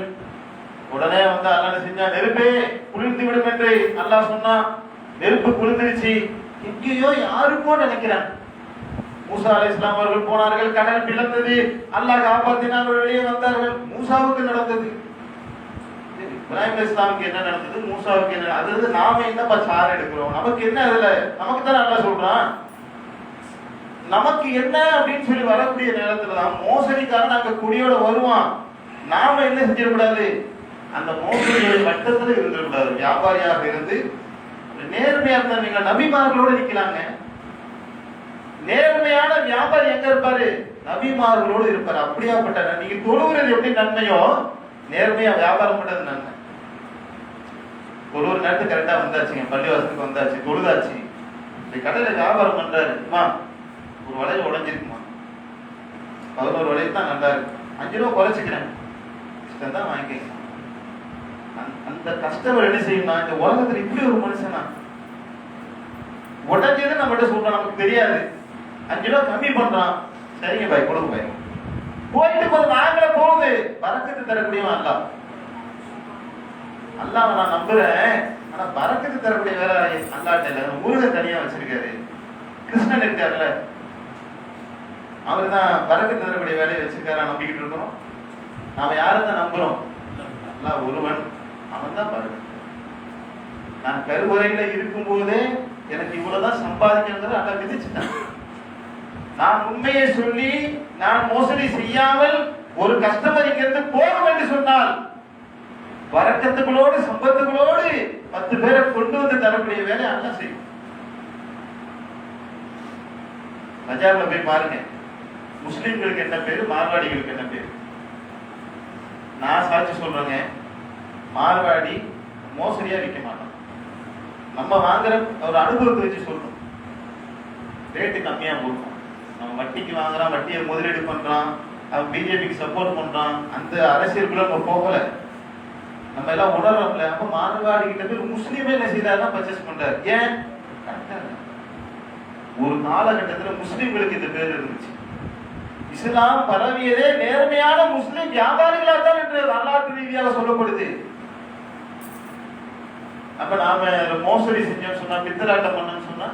உடனே வந்து அல்லாஹ் செஞ்சா, நெருப்பே குளிர்ந்து விடும் என்று அல்லாஹ் சொன்னா. நெருப்பு குளிர்ந்துருச்சு. எங்கேயோ யாருக்கோ நினைக்கிறான். மூசா அலைஹிஸ்ஸலாம் அவர்கள் போனார்கள், கடல் பிளந்தது, அல்லாஹ் காப்பாற்றினார், வெளியே வந்தார்கள். மூசாவுக்கு நடந்தது. இப்ராஹிம் அலைஹிஸ்ஸலாமுக்கு என்ன நடந்தது, மூசாவுக்கு என்ன? அதாவது நாம என்னப்பா சார் எடுக்கிறோம், நமக்கு என்ன? அதுல நமக்கு தான் அல்லாஹ் சொல்றான், நமக்கு என்ன அப்படின்னு சொல்லி வரக்கூடிய நேரத்துலதான் மோசடிக்காரன் அங்க குடியோட வருவான். நாம என்ன செஞ்சிடக்கூடாது, அந்த மோசடியோட வட்டத்துல இருந்துடக்கூடாது. வியாபாரியாக இருந்து நேர்மையா இருந்தவங்க நபிமார்களோட நிக்கலாங்க. நேர்மையான வியாபாரி எங்க இருப்பாரு, நபிமார்களோடு இருப்பாரு. அப்படியாப்பட்ட நீங்க தொழுகிறது எப்படி நன்மையோ, நேர்மையா வியாபாரம் பண்றது நன்மை. ஒரு நேரத்துக்கு கரெக்டா வந்தாச்சுங்க, பள்ளிவாசலுக்கு வந்தாச்சு, தொழுதாச்சு, இந்த கடையில வியாபாரம் பண்றாரு. ஒரு வளையல் உடஞ்சிருக்குமா, 11 வளையல் தான் நல்லா இருக்கு, 5 ரூபா குறைச்சிக்கிறேன், இஷ்டம் தான் வாங்கிக்கலாம். அந்த கஸ்டமர் என்ன செய்யணும், இந்த உலகத்துல இப்படி ஒரு மனுஷனா உடஞ்சது நம்மகிட்ட சொல்றான், நமக்கு தெரியாது, 5 ரூபா கம்மி பண்றான், சரிங்க பாய் கொடுங்க பாய், போயிட்டு போது நாங்களே போகுது. பறக்கத்து தரக்கூடியவன் அல்லாஹ். அல்லாஹ் நான் நம்புறேன், ஆனா பறக்கத்து தரக்கூடிய வேலை அல்லாஹ்ட்ட இல்ல. முருகன் தனியா வச்சிருக்காரு, கிருஷ்ணன் இருக்காருல்ல, அவர் தான் பறக்கத்து தரக்கூடிய வேலையை வச்சிருக்காரா நம்பிக்கிட்டு இருக்கிறோம். நாம யாரதான் நம்புறோம், அல்லாஹ் ஒருவன், அவன் தான் பறக்கத்து. நான் கருவறையில இருக்கும் போதே எனக்கு இவ்வளவுதான் சம்பாதிக்கிறது அல்லாஹ் விதிச்சுட்டான். நான் உண்மையை சொல்லி நான் மோசடி செய்யாமல் ஒரு கஸ்டமர் இங்கிருந்து போகும் என்று சொன்னால், வரக்கத்துகளோடு சம்பத்துகளோடு 10 பேரை கொண்டு வந்து தரக்கூடிய வேலை அல்லாஹ் செய்யும். பஜார்ல போய் பாருங்க, முஸ்லிம்களுக்கு என்ன பேரு, மார்வாடிகளுக்கு என்ன பேரு. நான் சாட்சி சொல்றேங்க, மார்வாடி மோசடியா விற்க மாட்டான். நம்ம வாங்குற ஒரு அனுபவத்தை வச்சு சொல்லணும், ரேட்டு கம்மியா போடுவோம். நம்ம வட்டிக்கு வாங்குறான், வட்டியை முதலீடு பண்றான், அவன் பிஜேபிக்கு சப்போர்ட் பண்றான், அந்த அரசியலுக்குள்ள நம்ம போகல, நம்ம எல்லாம் உணர்றோம்ல. அப்ப மார்வாடி கிட்ட போய் முஸ்லீமே என்ன செய்யறாருன்னா பர்ச்சேஸ் பண்றாரு. ஏன்? ஒரு காலகட்டத்துல முஸ்லிம்களுக்கு இந்த பேர் இருந்துச்சு. இஸ்லாம் பரவியதே நேர்மையான முஸ்லிம் வியாபாரிகளாக தான் என்று வரலாற்று ரீதியாக சொல்லப்படுது. அப்ப நாம மோசடி செஞ்சோம்னு சொன்னா, பித்தலாட்டம் பண்ணோம்னு சொன்னா,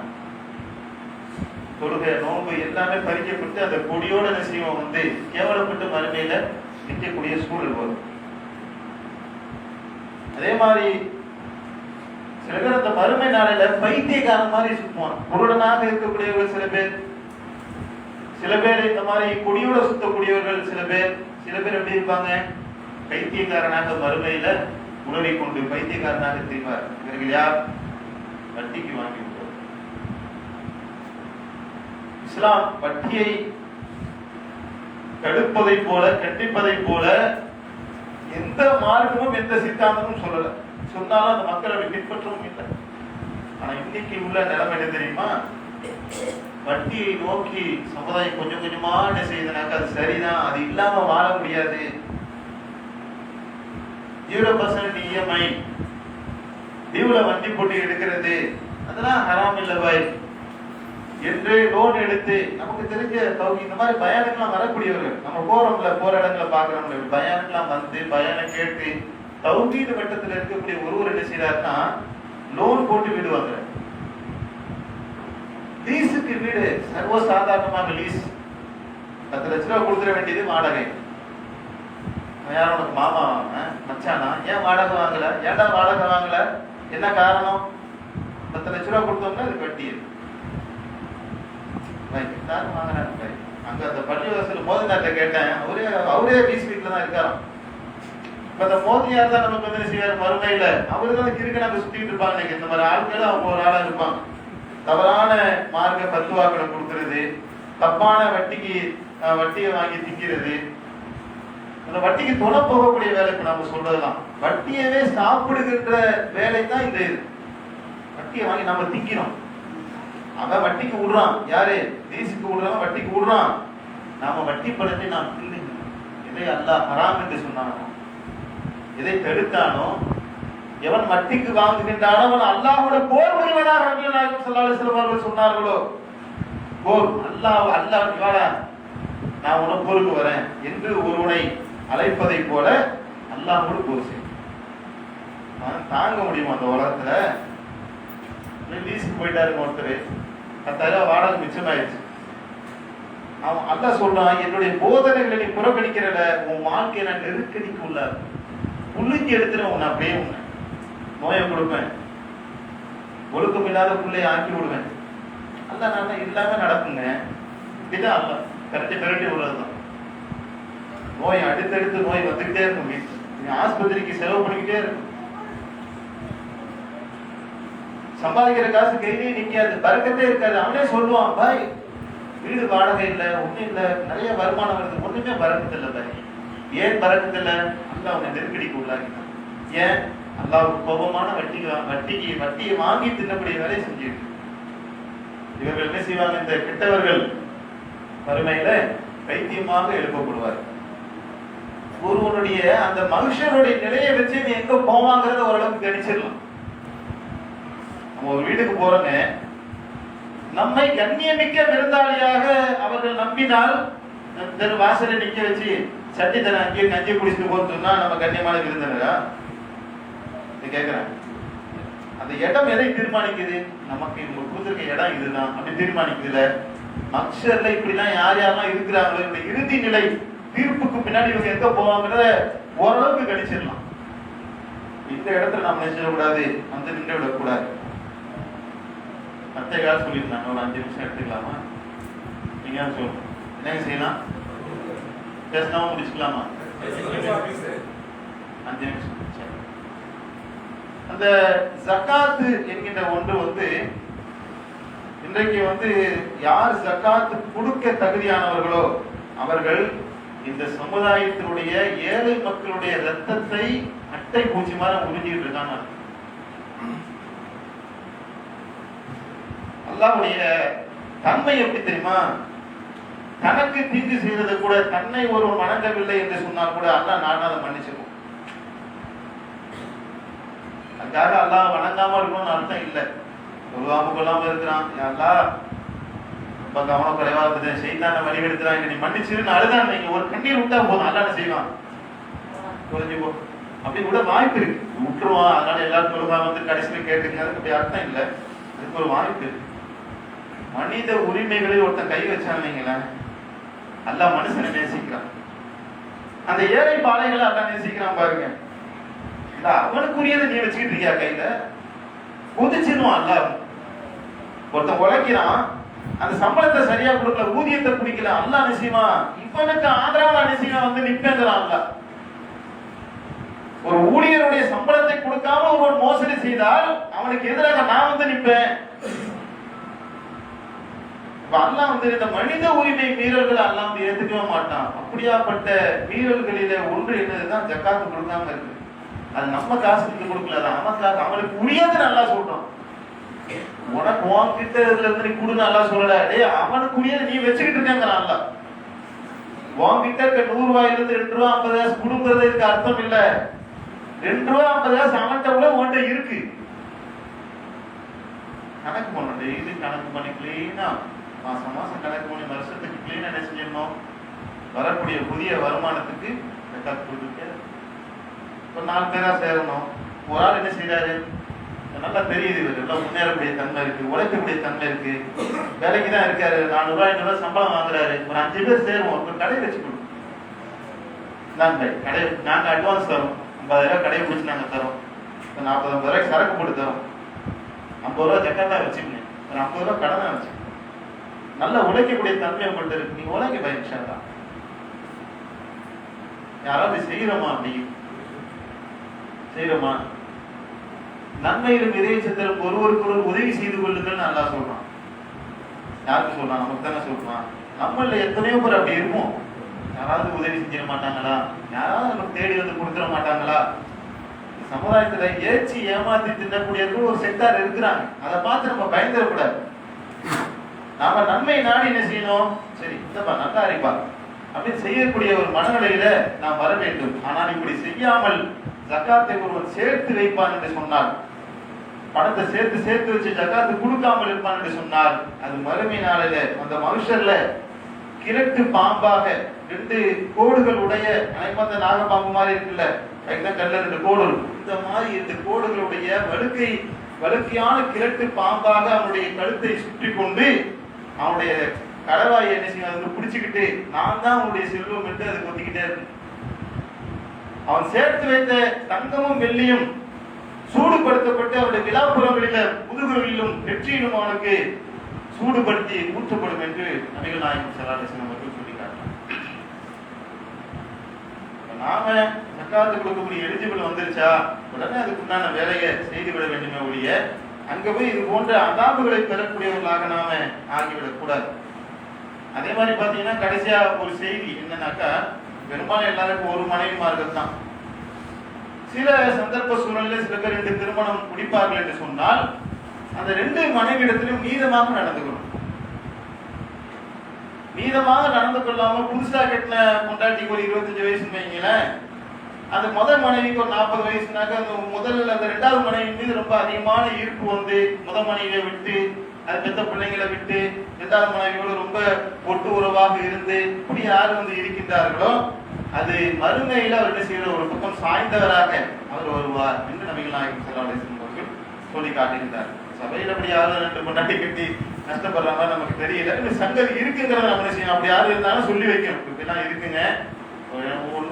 தொழுகை நோன்பு எல்லாமே பறிக்கப்பட்டு அந்த கொடியோட செய்வோம் வந்து கேவலப்பட்டு மறுமையில நிற்கக்கூடிய சூழல் வரும். அதே மாதிரி சில பேர் அந்த மறுமை நாளையில பைத்தியக்காரன் மாதிரி சுத்துவான். குருடனாக இருக்கக்கூடியவர்கள் சில பேர், சில பேர் இந்த மாதிரி கொடியோட சுத்தக்கூடியவர்கள் சில பேர் எப்படி இருப்பாங்க, பைத்தியக்காரனாக மறுமையில உணவை கொண்டு பைத்தியக்காரனாக தெரிவார். இவர்கள் யார்? வட்டிக்கு வாங்கி விட்டார். இஸ்லாம் வட்டியை தடுப்பதை போல, கண்டிப்பதை போல எந்த மார்க்கமும் எந்த சித்தாந்தமும் சொல்லல. சொன்னாலும் அந்த மக்கள் அப்படி பின்பற்றவும் இல்லை. ஆனா இன்னைக்கு உள்ள நிலைமை என்ன தெரியுமா, வட்டியை நோக்கி சமுதாயம் கொஞ்சம் கொஞ்சமா என்ன செய்யுதுனாக்கா அது சரிதான், அது இல்லாம வாழ முடியாது. 0% EMI டியூல வண்டி போட்டு எடுக்கிறது அதெல்லாம் ஹராம் இல்ல பாய் என்று லோன் எடுத்து நமக்கு தெரிஞ்ச இந்த மாதிரி பயானுக்கெல்லாம் வரக்கூடியவர்கள் நம்ம போறோம்ல, போற இடங்களை பாக்குறோம்ல, பயானுக்கெல்லாம் வந்து பயானை கேட்டு தௌஹீது வட்டத்தில் இருக்கக்கூடிய ஒருவர் என்ன செய்யறாருன்னா லோன் போட்டு விடுவாங்க. லீஸுக்கு வீடு சர்வசாதாரணமாக லீஸ் 10 லட்ச ரூபாய் கொடுத்துட வேண்டியது வாடகை. யாரும் உனக்கு மாமா மச்சானா ஏன் வாடகை வாங்கல, ஏன்டா வாடகை வாங்கல, என்ன காரணம்? 10 லட்ச ரூபாய் கொடுத்தோம்னா அது வட்டி. வாங்கினாரு அங்க அந்த பள்ளிவாசல் மோதினார்ட்ட கேட்டேன், அவரே பீஸ் வீட்ல தான் இருக்காராம். இப்ப அந்த மோதியார் தான் நமக்கு வந்து செய்வார் மறுமையில, அவரு தான் கிறுக்க நம்ம சுத்திட்டு இருப்பாங்க. இந்த மாதிரி ஆட்கள் அவங்க ஒரு ஆளா இருப்பாங்க. தவறான மார்க்க பத்துவாக்களை கொடுக்கறது, தப்பான வட்டியை வாங்கி திங்கிறது, அந்த வட்டிக்கு துணை போகக்கூடிய வேலைக்கு நாம சொல்றதுதான். வட்டியவே சாப்பிடுகின்ற வேலை தான் இந்த இது. வட்டியை வாங்கி நாம திங்கிறோம். அவன் வட்டிக்கு விடுறான், யாரு லீஸுக்கு விடுறவன் வட்டிக்கு விடுறான். நாம வட்டி படத்தை நாம் இல்லைங்க. எதை அல்லாஹ் ஹராம் என்று சொன்னானோ, எதை தடுத்தானோ, எவன் வட்டிக்கு வாங்குகின்றானோ அவன் அல்லாஹ்வோட போர் புரிவதாக நபி நாயகம் ஸல்லல்லாஹு அலைஹி வஸல்லம் அவர்கள் சொன்னார்களோ. போர் அல்லாஹ் நான் உனக்கு போருக்கு வரேன் என்று ஒருவனை அழைப்பதை போல அல்லாஹ்வோடு போர் செய்யும். தாங்க முடியுமா அந்த உலகத்துல? லீஸுக்கு போயிட்டாரு ஒருத்தர், 10,000 வாடகை மிச்சமாயிடுச்சு. அவன் அல்லாஹ் சொல்றான், என்னுடைய போதனைகளை நீ புறக்கணிக்கிறல, உன் வாழ்க்கையை நான் நெருக்கடிக்கு உள்ளார் புள்ளிக்கு எடுத்துறேன், உன்னை அப்படியே உன்னை நோயை கொடுப்பேன், ஒழுக்கம் இல்லாத பிள்ளைய ஆக்கி விடுவேன். அல்ல நான் இல்லாம நடக்குங்க. இப்படிதான் அல்ல கரெக்டா மிரட்டி உள்ளதுதான். நோய் அடுத்தடுத்து நோய் வந்துகிட்டே இருக்கும். நீ ஆஸ்பத்திரிக்கு செலவு பண்ணிக்கிட்டே இருக்கும். சம்பாதிக்கிற காசு கையிலே நிக்காது, பறக்கத்தே இருக்காது. அவனே சொல்லுவான், பாய் வீடு வாடகை இல்லை, ஒண்ணும் இல்லை, நிறைய வருமானம் வருது, ஒண்ணுமே பறக்கத்து இல்லை பாய். ஏன் பறக்கத்து இல்லை? அல்ல அவனை நெருக்கடிக்கு உள்ளாக்கினான். ஏன்? அல்லாஹ்வுக்கு கோபமான வட்டியை வாங்கி தின்னக்கூடிய வேலையை செஞ்சிருக்கு. இவர்கள் என்ன செய்வாங்க? இந்த கெட்டவர்கள் வறுமையில பைத்தியமாக எழுப்பப்படுவார். ஒருவனுடைய அந்த மனுஷனுடைய நிலையை வச்சு நீ எங்க போவாங்கிறத ஓரளவுக்கு கணிச்சிடலாம். நம்ம ஒரு வீட்டுக்கு போறோங்க, நம்மை கண்ணியமிக்க விருந்தாளியாக அவர்கள் நம்பினால் தெரு வாசலை நிக்க வச்சு சட்டி தர அங்கேயே கஞ்சி குடிச்சுட்டு போன்னு சொன்னா நம்ம கண்ணியமான விருந்தினரா? கேட்கிறேன். அந்த இடம் எதை தீர்மானிக்குது? நமக்கு இவங்க கொடுத்திருக்க இடம் இதுதான் அப்படி தீர்மானிக்குதுல. மக்சர்ல இப்படிலாம் யார் யாரெல்லாம் இருக்கிறாங்களோ இந்த இறுதி நிலை தீர்ப்புக்கு பின்னாடி இவங்க எங்க போவாங்கிறத ஓரளவுக்கு கணிச்சிடலாம். இந்த இடத்துல நாம் நினைச்சிடக்கூடாது, வந்து நின்று விடக்கூடாது. மற்ற கால சொல்லியிருந்தாங்க, ஒரு 5 நிமிஷம் எடுத்துக்கலாமா? நீங்க சொல்லணும், என்னங்க செய்யலாம்? பேசினாம முடிச்சுக்கலாமா? 5 நிமிஷம். அந்த ஜகாத்து என்கின்ற ஒன்று வந்து இன்றைக்கு வந்து யார் ஜகாத்து கொடுக்க தகுதியானவர்களோ அவர்கள் இந்த சமுதாயத்தினுடைய ஏழை மக்களுடைய ரத்தத்தை அட்டை பூச்சி மாதிரி உறிஞ்சிட்டு இருக்காங்க. அல்லாஹ்வுடைய தன்மை எப்படி தெரியுமா? தனக்கு தீங்கு செய்தது கூட தன்னை ஒருவன் வணங்கவில்லை என்று சொன்னால் கூட அல்லாஹ் நான் அதை மன்னிச்சிருக்கோம். அதுக்காக அல்லாஹ் வணங்காம இருக்கணும்னு அர்த்தம் இல்லை. சொல்லுவாம கொள்ளாம இருக்கிறான், அல்லாஹ் ரொம்ப கவனம் குறைவா இருந்தது, செய்தான வழிகெடுத்துறாங்க, நீ மன்னிச்சிருன்னு அழுதான். நீங்க ஒரு கண்ணீர் விட்டா போதும், அல்லாஹ் என்ன செய்வான்? குறைஞ்சு போ. அப்படி கூட வாய்ப்பு இருக்கு, விட்டுருவான். அதனால எல்லாரும் சொல்லுவாங்க வந்து கடைசியில் கேட்டுங்க, அதுக்கு அப்படி அர்த்தம் இல்லை. அதுக்கு ஒரு வாய்ப்பு இருக்கு. மனித உரிமைகளில் ஒருத்தன் கை வச்சாங்களேன், அல்லாஹ் மனுஷனை நேசிக்கிறான். அந்த ஏழை பாலைகளை அல்லாஹ் நேசிக்கிறான் பாருங்க. அவனுக்குரியதை நீ வச்சுக்கிட்டு இருக்கியா கையில? குதிச்சிருவான் அல்லாஹ். ஒருத்தன் உழைக்கிறான், அந்த சம்பளத்தை சரியா கொடுக்கல, ஊதியத்தை பிடிக்கல, அல்லாஹ் நிச்சயமா இவனுக்கு ஆதரவா நிச்சயமா வந்து நிப்பேங்கிறான் அல்லாஹ். ஒரு ஊழியருடைய சம்பளத்தை கொடுக்காம ஒருவன் மோசடி செய்தால் அவனுக்கு எதிராக நான் வந்து நிப்பேன். அல்லாஹ் வந்து இந்த மனித உரிமை மீறல்கள் அல்லாஹ் வந்து ஏத்துக்கவே மாட்டான். அப்படியாப்பட்ட மீறல்களில ஒன்று என்னதுதான் ஜக்காத்து கொடுக்காம இருக்கு. அது நம்ம காசுக்கு கொடுக்கல, அது அவனுக்கு உரியது நல்லா சொல்றோம். உனக்கு உன்கிட்ட இதுல இருந்து நீ குடு நல்லா சொல்லல, டேய் அவனுக்குரியதை நீ வச்சுக்கிட்டு இருக்காங்க. நல்லா உன்கிட்ட இருக்க 100 ரூபாயிலிருந்து 2 ரூபா 50 காசு கொடுக்கறது இதுக்கு அர்த்தம் இல்ல. 2 ரூபா 50 காசு அவன்கிட்ட கூட உன்கிட்ட இருக்கு. கணக்கு பண்ணணும், டெய்லி கணக்கு பண்ணி கிளீனா மாசம் மாசம் கணக்கு பண்ணி வருஷத்துக்கு கிளீனா என்ன செஞ்சிடணும், வரக்கூடிய புதிய வருமானத்துக்கு ஜகாத் கொடுத்துட்டு ஒரு 4 பேரா சேரணும். ஒரு ஆள் என்ன செய்யறாரு, நல்லா தெரியுது இவர் எல்லாம் முன்னேறக்கூடிய தன்மை இருக்கு, உழைக்கக்கூடிய தன்மை இருக்கு, வேலைக்கு தான் இருக்காரு, 400 ரூபாய் 500 ரூபாய் சம்பளம் வாங்குறாரு, ஒரு 5 பேர் சேருவோம், ஒரு கடை வச்சுக்கணும். நாங்க கடை நாங்க அட்வான்ஸ் தரோம், 50,000 ரூபாய் கடையை பிடிச்சி நாங்க தரோம், 40-50 ரூபாய் சரக்கு போட்டு தரோம், 50 ரூபாய் ஜக்காத்தா வச்சுக்கோங்க, ஒரு 50 ரூபாய் கடனை வச்சுக்கோங்க. நல்லா உழைக்கக்கூடிய தன்மை உங்கள்கிட்ட இருக்கு, நீங்க உழைக்க பயிற்சியா. யாராவது செய்யறோமா, அப்படி செய்யறோமா? நன்மையிலும் இறைச்சத்திலும் ஒருவருக்கு ஒரு உதவி செய்து கொள்ளுங்கள் நல்லா சொல்றான். யாருக்கு சொல்றான்? நமக்கு தானே சொல்றான். நம்மள எத்தனையோ பேர் அப்படி இருக்கும், யாராவது உதவி செஞ்சிட மாட்டாங்களா, யாராவது நமக்கு தேடி வந்து கொடுத்துட மாட்டாங்களா? சமுதாயத்துல ஏற்றி ஏமாத்தி தின்னக்கூடியவர்கள் ஒரு செக்டார் இருக்கிறாங்க. அதை பார்த்து நம்ம பயந்துடக்கூடாது. நாம நன்மை நாடி என்ன செய்யணும், சரி இந்தப்பா நல்லா அறிப்பா அப்படின்னு செய்யக்கூடிய ஒரு மனநிலையில நாம் வர வேண்டும். ஆனால் இப்படி செய்யாமல் ஜக்காத்தை ஒருவன் சேர்த்து வைப்பான் என்று சொன்னார், பணத்தை சேர்த்து சேர்த்து வச்சு ஜக்காத்து கொடுக்காமல் இருப்பான் என்று சொன்னார், அது மறுமை நாளில அந்த மனுஷர்ல கிழட்டு பாம்பாக 2 கோடுகள் உடைய அனைப்பந்த நாகப்பாம்பு மாதிரி இருக்குல்ல, அதுதான் கல்ல 2 கோடு, இந்த மாதிரி 2 கோடுகளுடைய வழுக்கையான கிழட்டு பாம்பாக அவனுடைய கழுத்தை சுற்றி கொண்டு அவனுடைய கடவாயை என்ன செய்ய அதுக்கு பிடிச்சுக்கிட்டு நான் தான் அவனுடைய செல்வம் என்று அது கொத்திக்கிட்டே இருக்கு. அவன் சேர்த்து வைத்த தங்கமும் வெள்ளியும் சூடுபடுத்தப்பட்டு அவருடைய விழாப்புறங்களில முதுகுகளிலும் நெற்றியிலும் அவனுக்கு சூடுபடுத்தி ஊற்றப்படும் என்று நபிகள் நாயகம் ஸல்லல்லாஹு அலைஹி வஸல்லம் அவர்கள் சொல்லி காட்டினார். நாம ஜக்காத்து கொடுக்கக்கூடிய எலிஜிபிள் வந்துருச்சா உடனே அதுக்குண்டான வேலையை செய்து விட வேண்டுமே ஒழிய அங்க போய் இது போன்ற அதாபுகளை பெறக்கூடியவர்களாக நாம ஆகிவிடக் கூடாது. அதே மாதிரி பாத்தீங்கன்னா கடைசியா ஒரு செய்தி என்னன்னாக்கா, பெரும்பாலும் எல்லாருக்கும் ஒரு மனைவிமார்கள் தான். சில சந்தர்ப்ப சூழலில் சில பேர் 2 திருமணம் முடிப்பார்கள் என்று சொன்னால் அந்த 2 மனைவியிடத்திலும் நீதமாக நடந்துக்கணும். நீதமாக நடந்து கொள்ளாம புதுசா கட்டின பொண்டாட்டிக்கு ஒரு 25 வயசுன்னு வைங்களேன், அந்த முதல் மனைவிக்கு ஒரு 40 வயசுனாக்க அந்த முதல்ல அந்த 2வது மனைவி மீது ரொம்ப அதிகமான ஈர்ப்பு வந்து முதல் மனைவியை விட்டு அது பெத்த பிள்ளைங்களை விட்டு 2வது மனைவியோடு ரொம்ப ஒட்டு உறவாக இருந்து இப்படி யாரு வந்து இருக்கின்றார்களோ அது மறுமையில அவர் என்ன செய்யற ஒரு பக்கம் சாய்ந்தவராக அவர் வருவார் என்று நபிகள் நாயகம் ஸல்லல்லாஹு அலைஹி வஸல்லம் அவர்கள் சொல்லி காட்டுகின்றார். சபையில் அப்படி யாரும் 2 பொண்டாட்டி கட்டி நஷ்டப்படுற மாதிரி நமக்கு தெரியல, இந்த சங்கதி இருக்குங்கிறத நம்ம என்ன செய்யணும், அப்படி யாரும் இருந்தாலும் சொல்லி வைக்கணும், இப்படிலாம் இருக்குங்க,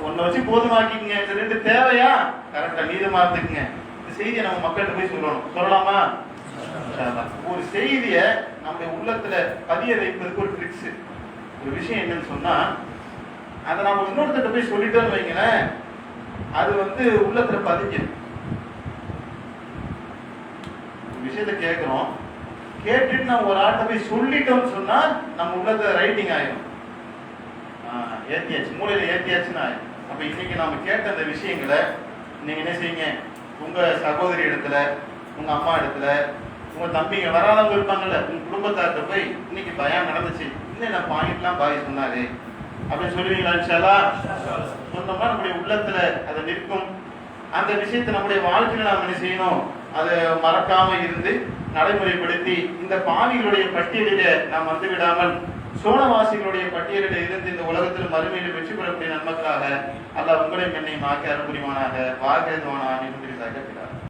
ஒன்ன வச்சு போதுமாக்கிங்க, இந்த 2 தேவையா கரெக்டா நீதமா இருந்துக்குங்க. இந்த செய்தியை நம்ம மக்கள்கிட்ட போய் சொல்லணும். சொல்லலாமா? ஒரு செய்திய நம்ம உள்ளத்துல பதிய வைப்பதற்கு ஒரு ட்ரிக்ஸ், ஒரு விஷயம் என்னன்னு சொன்னா அதை நாம இன்னொருத்த போய் சொல்லிட்டோம்னு வைங்களேன், அது வந்து உள்ளத்துல பதிஞ்சிடும். விஷயத்தை கேட்கிறோம், கேட்டுட்டு நம்ம ஒரு ஆட்ட போய் சொல்லிட்டோம்னு சொன்னா நம்ம உள்ளத்துல ரைட்டிங் ஆயிடும், ஏத்தியாச்சு, மூளையில ஏத்தியாச்சுன்னு ஆயிடும். அப்ப இன்னைக்கு நாம கேட்ட அந்த விஷயங்களை நீங்க என்ன செய்யுங்க, உங்க சகோதரி இடத்துல, உங்க அம்மா இடத்துல, உங்க தம்பிங்க வராதவங்க இருப்பாங்கல்ல, உங்க குடும்பத்தார்கிட்ட போய் இன்னைக்கு பயம் நடந்துச்சு, இன்னும் நான் பாயிண்ட்லாம் பாய் சொன்னாரு அப்படின்னு சொல்லுவீங்களா? இன்ஷாஅல்லாஹ் சொன்னோம்னா நம்முடைய உள்ளத்துல அது நிற்கும். அந்த விஷயத்தை நம்முடைய வாழ்க்கையில நாம் என்ன செய்யணும், அதை மறக்காம இருந்து நடைமுறைப்படுத்தி இந்த பாவிகளுடைய பட்டியலில நாம் வந்து விடாமல் சோனவாசிகளுடைய பட்டியலில் இருந்து இந்த உலகத்தில் மறுமையில் வெற்றி பெறக்கூடிய நன்மக்களாக அல்லாஹ் உங்களையும் என்னையும் ஆக்கி அருள் புரிவானாக. வாகேதுவானாக.